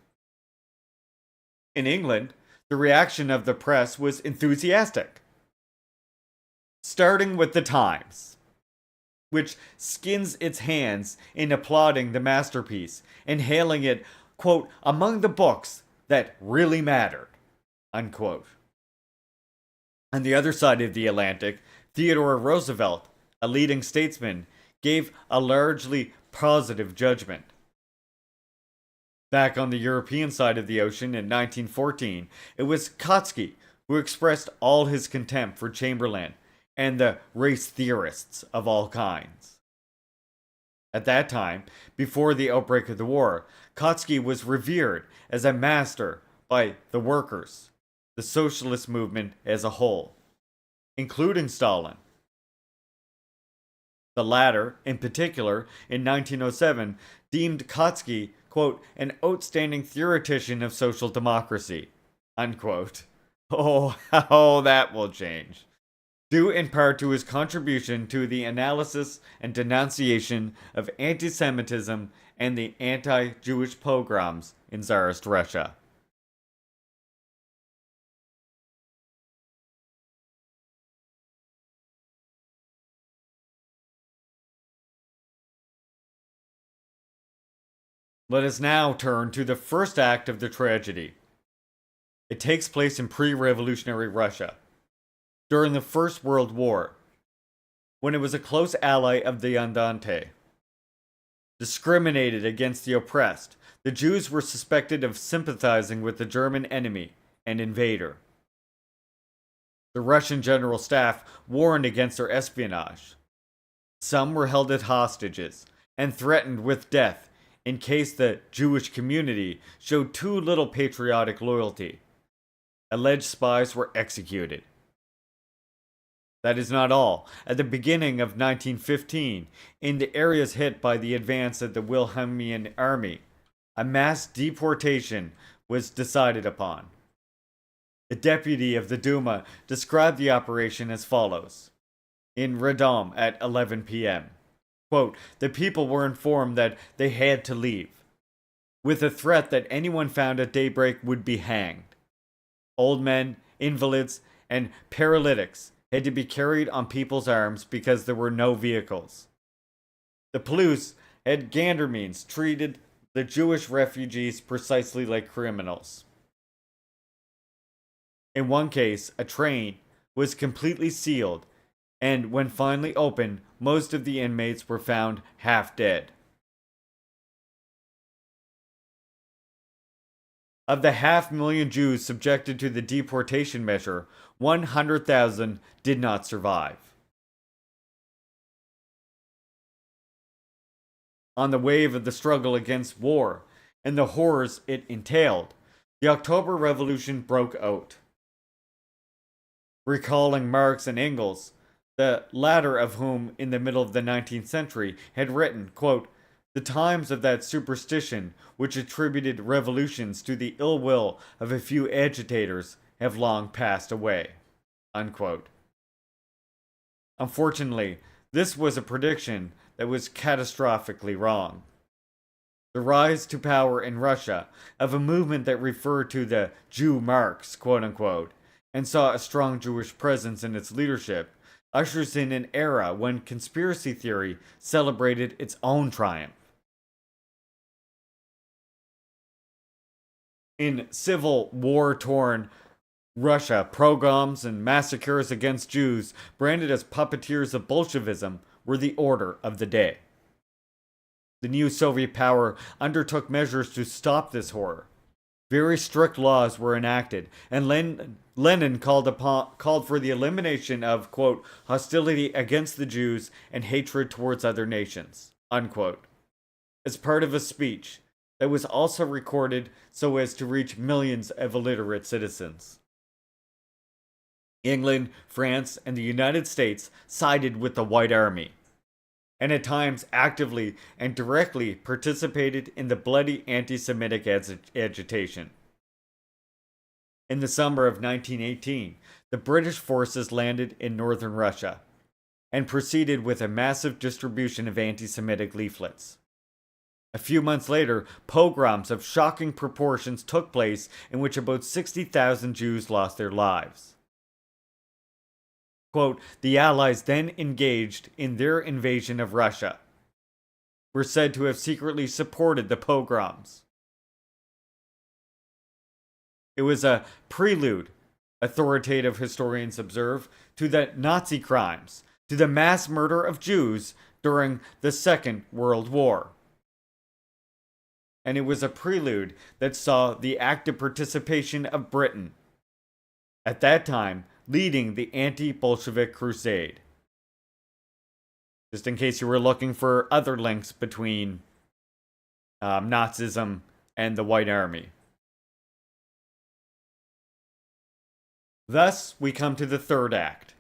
In England, the reaction of the press was enthusiastic. Starting with the Times, which skins its hands in applauding the masterpiece and hailing it, quote, among the books that really mattered, unquote. On the other side of the Atlantic, Theodore Roosevelt, a leading statesman, gave a largely positive judgment. Back on the European side of the ocean in 1914, it was Kautsky who expressed all his contempt for Chamberlain and the race theorists of all kinds. At that time, before the outbreak of the war, Kautsky was revered as a master by the workers, the socialist movement as a whole, including Stalin. The latter, in particular, in 1907, deemed Kautsky, quote, an outstanding theoretician of social democracy, unquote. Oh, how that will change. Due in part to his contribution to the analysis and denunciation of anti Semitism and the anti Jewish pogroms in Tsarist Russia. Let us now turn to the first act of the tragedy. It takes place in pre revolutionary Russia, during the First World War, when it was a close ally of the Entente. Discriminated against the oppressed, the Jews were suspected of sympathizing with the German enemy and invader. The Russian General Staff warned against their espionage. Some were held as hostages and threatened with death in case the Jewish community showed too little patriotic loyalty. Alleged spies were executed. That is not all. At the beginning of 1915, in the areas hit by the advance of the Wilhelmine army, a mass deportation was decided upon. The deputy of the Duma described the operation as follows. In Radom at 11 p.m. Quote, the people were informed that they had to leave, with the threat that anyone found at daybreak would be hanged. Old men, invalids, and paralytics had to be carried on people's arms because there were no vehicles. The police had gander means treated the Jewish refugees precisely like criminals. In one case, a train was completely sealed, and when finally opened, most of the inmates were found half dead. Of the 500,000 Jews subjected to the deportation measure, 100,000 did not survive. On the wave of the struggle against war and the horrors it entailed, the October Revolution broke out. Recalling Marx and Engels, the latter of whom in the middle of the 19th century had written, quote, "The times of that superstition which attributed revolutions to the ill will of a few agitators have long passed away." Unquote. Unfortunately, this was a prediction that was catastrophically wrong. The rise to power in Russia of a movement that referred to the Jew Marx, quote unquote, and saw a strong Jewish presence in its leadership, ushers in an era when conspiracy theory celebrated its own triumph. In civil war-torn Russia, pogroms and massacres against Jews, branded as puppeteers of Bolshevism, were the order of the day. The new Soviet power undertook measures to stop this horror. Very strict laws were enacted, and Lenin called for the elimination of, quote, hostility against the Jews and hatred towards other nations, unquote, as part of a speech that was also recorded so as to reach millions of illiterate citizens. England, France, and the United States sided with the White Army, and at times actively and directly participated in the bloody anti-Semitic agitation. In the summer of 1918, the British forces landed in northern Russia and proceeded with a massive distribution of anti-Semitic leaflets. A few months later, pogroms of shocking proportions took place in which about 60,000 Jews lost their lives. Quote, the Allies then engaged in their invasion of Russia, were said to have secretly supported the pogroms. It was a prelude, authoritative historians observe, to the Nazi crimes, to the mass murder of Jews during the Second World War. And it was a prelude that saw the active participation of Britain, at that time leading the anti-Bolshevik crusade. Just in case you were looking for other links between Nazism and the White Army. Thus, we come to the third act.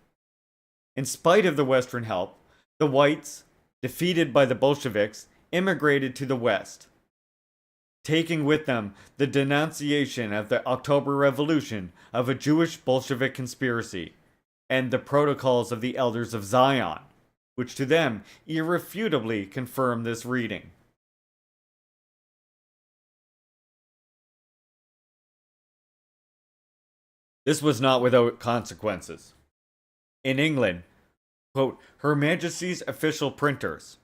In spite of the Western help, the whites, defeated by the Bolsheviks, immigrated to the West, taking with them the denunciation of the October Revolution of a Jewish Bolshevik conspiracy and the protocols of the Elders of Zion, which to them irrefutably confirm this reading. This was not without consequences. In England, quote, Her Majesty's official printers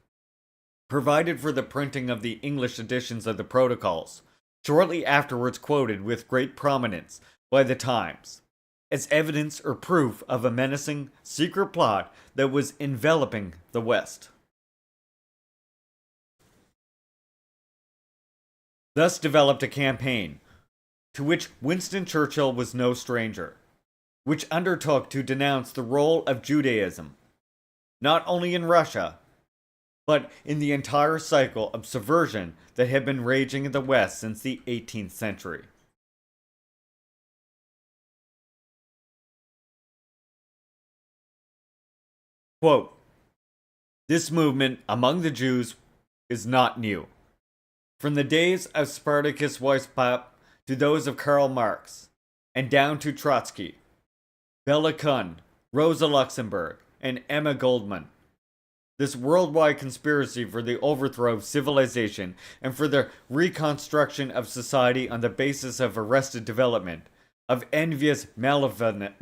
provided for the printing of the English editions of the protocols, shortly afterwards quoted with great prominence by the Times, as evidence or proof of a menacing, secret plot that was enveloping the West. Thus developed a campaign, to which Winston Churchill was no stranger, which undertook to denounce the role of Judaism, not only in Russia, but in the entire cycle of subversion that had been raging in the West since the 18th century. Quote, this movement among the Jews is not new. From the days of Spartacus Weishaupt to those of Karl Marx, and down to Trotsky, Bela Kun, Rosa Luxemburg, and Emma Goldman, this worldwide conspiracy for the overthrow of civilization and for the reconstruction of society on the basis of arrested development, of envious malviolence,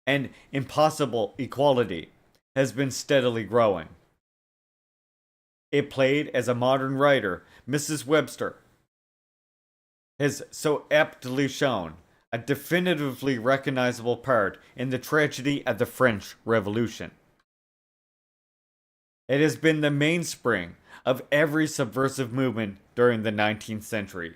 and impossible equality, has been steadily growing. It played, as a modern writer, Mrs. Webster, has so aptly shown, a definitively recognizable part in the tragedy of the French Revolution. It has been the mainspring of every subversive movement during the 19th century.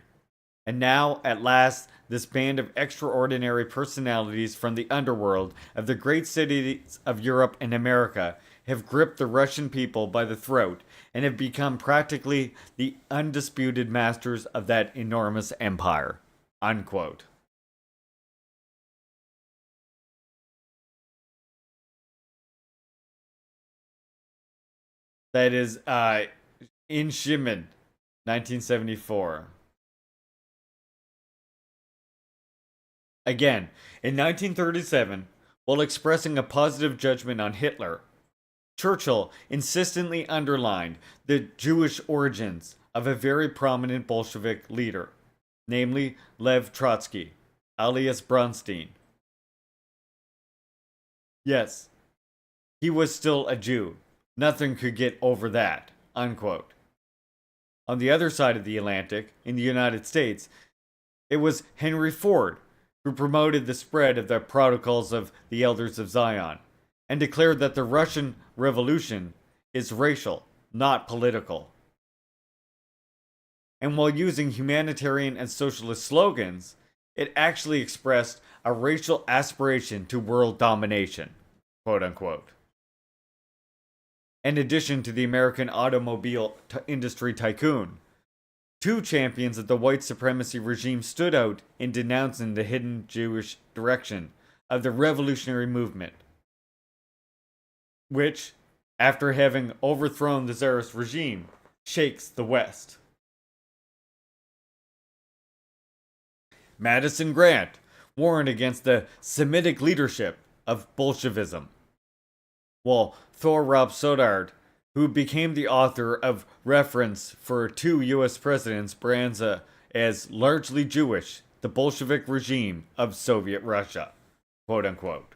And now, at last, this band of extraordinary personalities from the underworld of the great cities of Europe and America have gripped the Russian people by the throat and have become practically the undisputed masters of that enormous empire. Unquote. That is in Shimon, 1974. Again, in 1937, while expressing a positive judgment on Hitler, Churchill insistently underlined the Jewish origins of a very prominent Bolshevik leader, namely Lev Trotsky, alias Bronstein. Yes, he was still a Jew. Nothing could get over that. Unquote. On the other side of the Atlantic, in the United States, it was Henry Ford who promoted the spread of the Protocols of the Elders of Zion and declared that the Russian Revolution is racial, not political. And while using humanitarian and socialist slogans, it actually expressed a racial aspiration to world domination, quote unquote. In addition to the American automobile industry tycoon, two champions of the white supremacy regime stood out in denouncing the hidden Jewish direction of the revolutionary movement, which, after having overthrown the Tsarist regime, shakes the West. Madison Grant warned against the Semitic leadership of Bolshevism, while Thorab Sodard, who became the author of reference for two U.S. presidents brands as largely Jewish, the Bolshevik regime of Soviet Russia, quote unquote.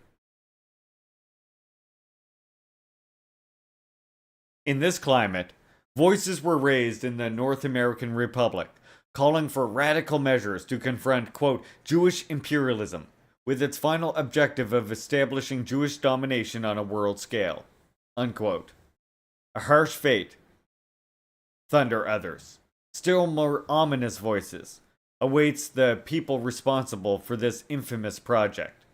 In this climate, voices were raised in the North American Republic, calling for radical measures to confront, quote, Jewish imperialism, with its final objective of establishing Jewish domination on a world scale, unquote. A harsh fate, thunder others. Still more ominous voices awaits the people responsible for this infamous project.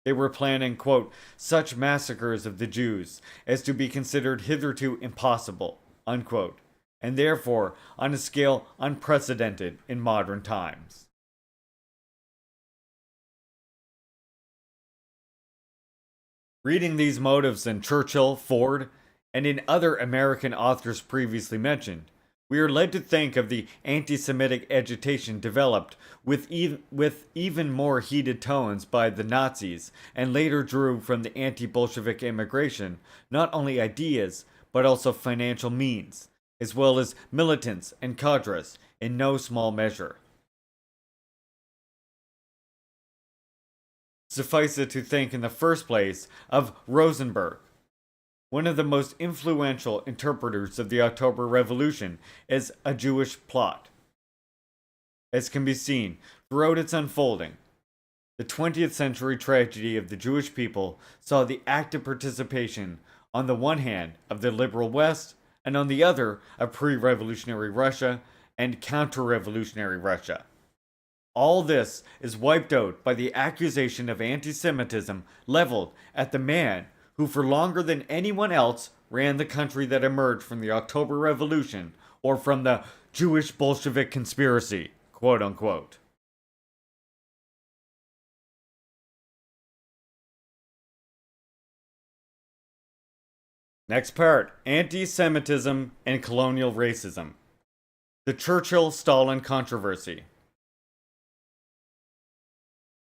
They were planning, quote, such massacres of the Jews as to be considered hitherto impossible, unquote, and therefore on a scale unprecedented in modern times. Reading these motives in Churchill, Ford, and in other American authors previously mentioned, we are led to think of the anti-Semitic agitation developed with even more heated tones by the Nazis and later drew from the anti-Bolshevik immigration not only ideas but also financial means, as well as militants and cadres in no small measure. Suffice it to think in the first place of Rosenberg, one of the most influential interpreters of the October Revolution, as a Jewish plot. As can be seen throughout its unfolding, the 20th century tragedy of the Jewish people saw the active participation, on the one hand, of the liberal West, and on the other, of pre-revolutionary Russia and counter-revolutionary Russia. All this is wiped out by the accusation of anti-Semitism leveled at the man who for longer than anyone else ran the country that emerged from the October Revolution or from the Jewish Bolshevik conspiracy, quote unquote. Next part, anti-Semitism and colonial racism. The Churchill-Stalin controversy.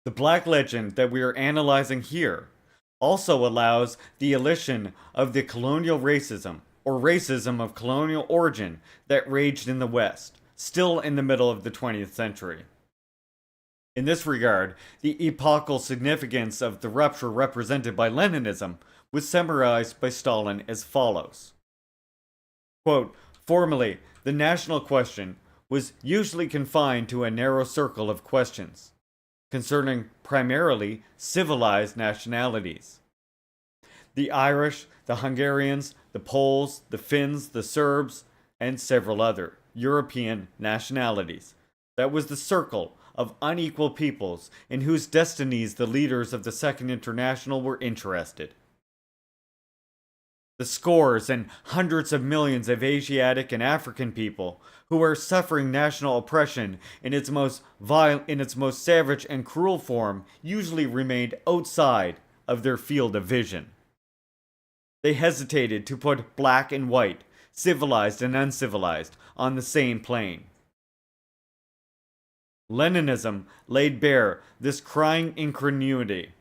The black legend that we are analyzing here also allows the elision of the colonial racism, or racism of colonial origin, that raged in the West, still in the middle of the 20th century. In this regard, the epochal significance of the rupture represented by Leninism was summarized by Stalin as follows. Quote, formerly, the national question was usually confined to a narrow circle of questions. concerning primarily civilized nationalities. The Irish, the Hungarians, the Poles, the Finns, the Serbs, and several other European nationalities. That was the circle of unequal peoples in whose destinies the leaders of the Second International were interested. The scores and hundreds of millions of Asiatic and African people who are suffering national oppression in its most savage and cruel form usually remained outside of their field of vision. They hesitated to put black and white, civilized and uncivilized, on the same plane. Leninism laid bare this crying incongruity,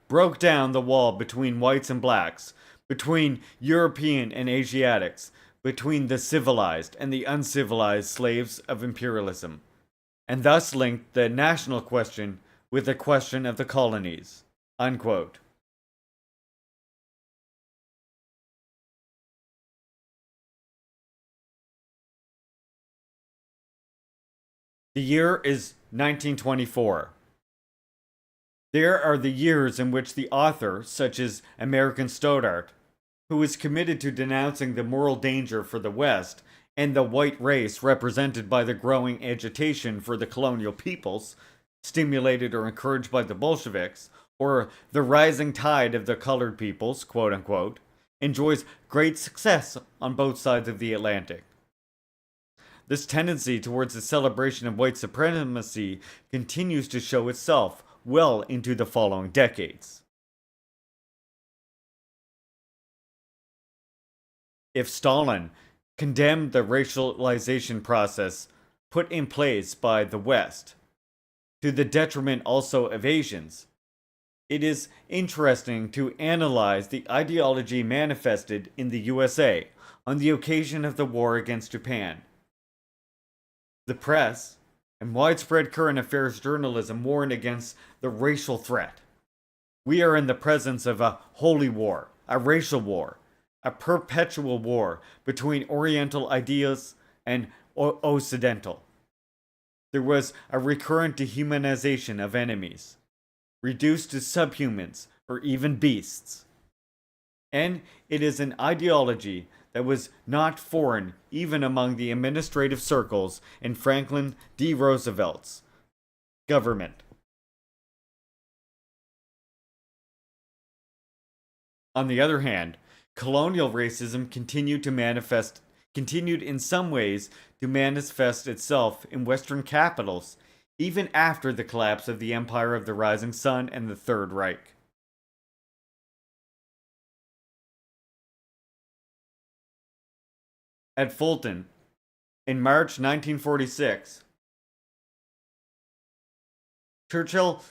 broke down the wall between whites and blacks, between European and Asiatics, between the civilized and the uncivilized slaves of imperialism, and thus linked the national question with the question of the colonies." Unquote. The year is 1924. There are the years in which the author, such as American Stoddart, who is committed to denouncing the moral danger for the West and the white race represented by the growing agitation for the colonial peoples, stimulated or encouraged by the Bolsheviks, or the rising tide of the colored peoples, quote unquote, enjoys great success on both sides of the Atlantic. This tendency towards the celebration of white supremacy continues to show itself well into the following decades. If Stalin condemned the racialization process put in place by the West, to the detriment also of Asians, it is interesting to analyze the ideology manifested in the USA on the occasion of the war against Japan. The press and widespread current affairs journalism warn against the racial threat. We are in the presence of a holy war, a racial war, a perpetual war between Oriental ideas and Occidental. There was a recurrent dehumanization of enemies, reduced to subhumans or even beasts. And it is an ideology that was not foreign even among the administrative circles in Franklin D. Roosevelt's government. On the other hand, colonial racism continued in some ways to manifest itself in Western capitals even after the collapse of the Empire of the Rising Sun and the Third Reich. At Fulton, in March 1946, Churchill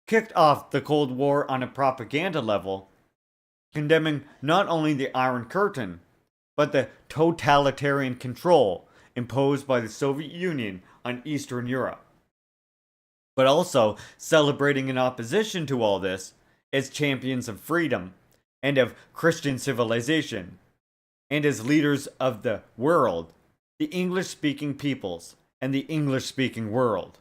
kicked off the Cold War on a propaganda level, condemning not only the Iron Curtain, but the totalitarian control imposed by the Soviet Union on Eastern Europe, but also celebrating in opposition to all this as champions of freedom and of Christian civilization, and as leaders of the world, the English-speaking peoples, and the English-speaking world.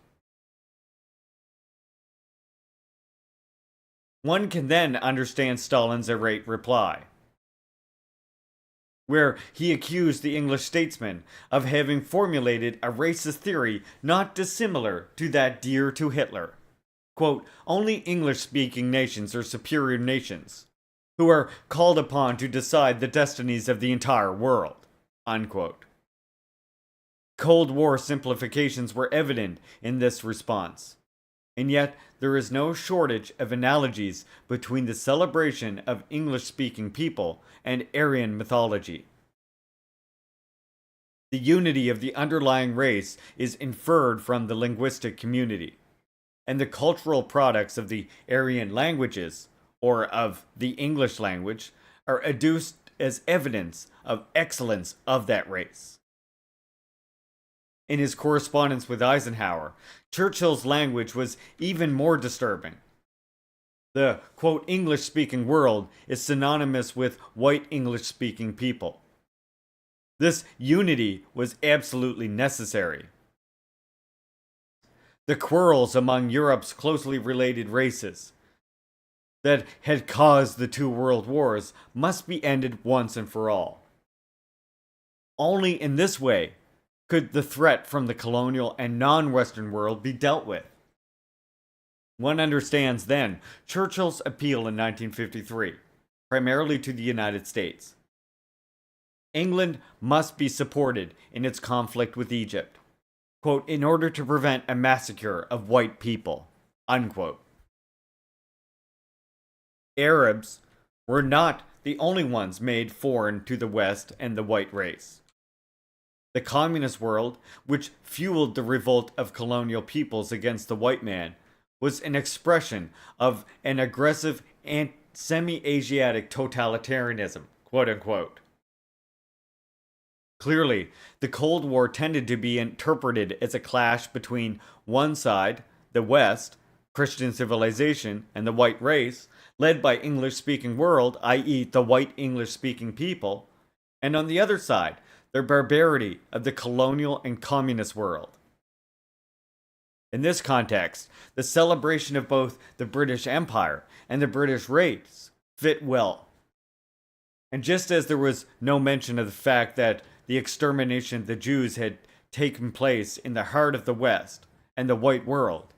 One can then understand Stalin's irate reply, where he accused the English statesman of having formulated a racist theory not dissimilar to that dear to Hitler. Quote, "Only English-speaking nations are superior nations, who are called upon to decide the destinies of the entire world." Unquote. Cold War simplifications were evident in this response, and yet there is no shortage of analogies between the celebration of English-speaking people and Aryan mythology. The unity of the underlying race is inferred from the linguistic community, and the cultural products of the Aryan languages, or of the English language, are adduced as evidence of excellence of that race. In his correspondence with Eisenhower, Churchill's language was even more disturbing. The, quote, "English-speaking world" is synonymous with white English-speaking people. This unity was absolutely necessary. The quarrels among Europe's closely related races that had caused the two world wars must be ended once and for all. Only in this way could the threat from the colonial and non-Western world be dealt with. One understands then Churchill's appeal in 1953, primarily to the United States. England must be supported in its conflict with Egypt, quote, in order to prevent a massacre of white people, unquote. Arabs were not the only ones made foreign to the West and the white race. The communist world, which fueled the revolt of colonial peoples against the white man, was an expression of an aggressive and semi-Asiatic totalitarianism, quote unquote. Clearly, the Cold War tended to be interpreted as a clash between one side, the West, Christian civilization, and the white race, led by English-speaking world, i.e. the white English-speaking people, and on the other side, the barbarity of the colonial and communist world. In this context, the celebration of both the British Empire and the British race fit well. And just as there was no mention of the fact that the extermination of the Jews had taken place in the heart of the West and the white world,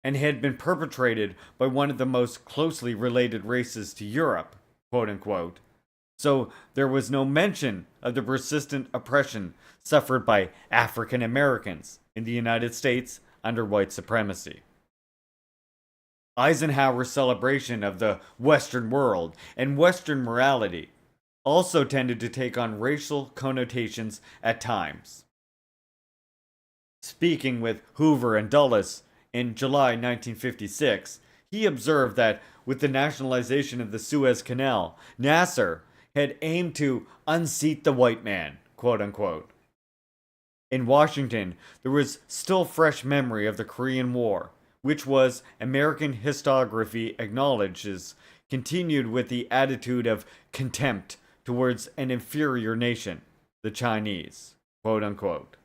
and had been perpetrated by one of the most closely related races to Europe, quote unquote, so there was no mention of the persistent oppression suffered by African Americans in the United States under white supremacy. Eisenhower's celebration of the Western world and Western morality also tended to take on racial connotations at times. Speaking with Hoover and Dulles in July 1956, he observed that with the nationalization of the Suez Canal, Nasser had aimed to unseat the white man, quote unquote. In Washington, there was still fresh memory of the Korean War, which was, American historiography acknowledges, continued with the attitude of contempt towards an inferior nation, the Chinese, quote unquote.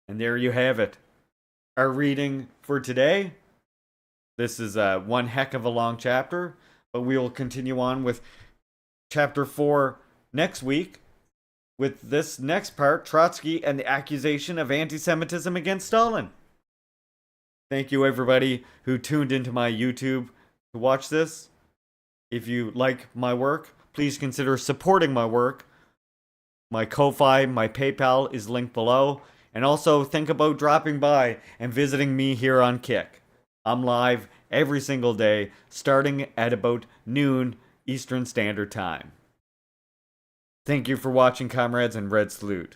And there you have it. Our reading for today. This is one heck of a long chapter, but we will continue on with chapter 4 next week with this next part, Trotsky and the accusation of anti-Semitism against Stalin. Thank you everybody who tuned into my YouTube to watch this. If you like my work, please consider supporting my work. My Ko-Fi, my PayPal is linked below. And also think about dropping by and visiting me here on Kick. I'm live every single day, starting at about noon Eastern Standard Time. Thank you for watching, comrades, and Red Salute.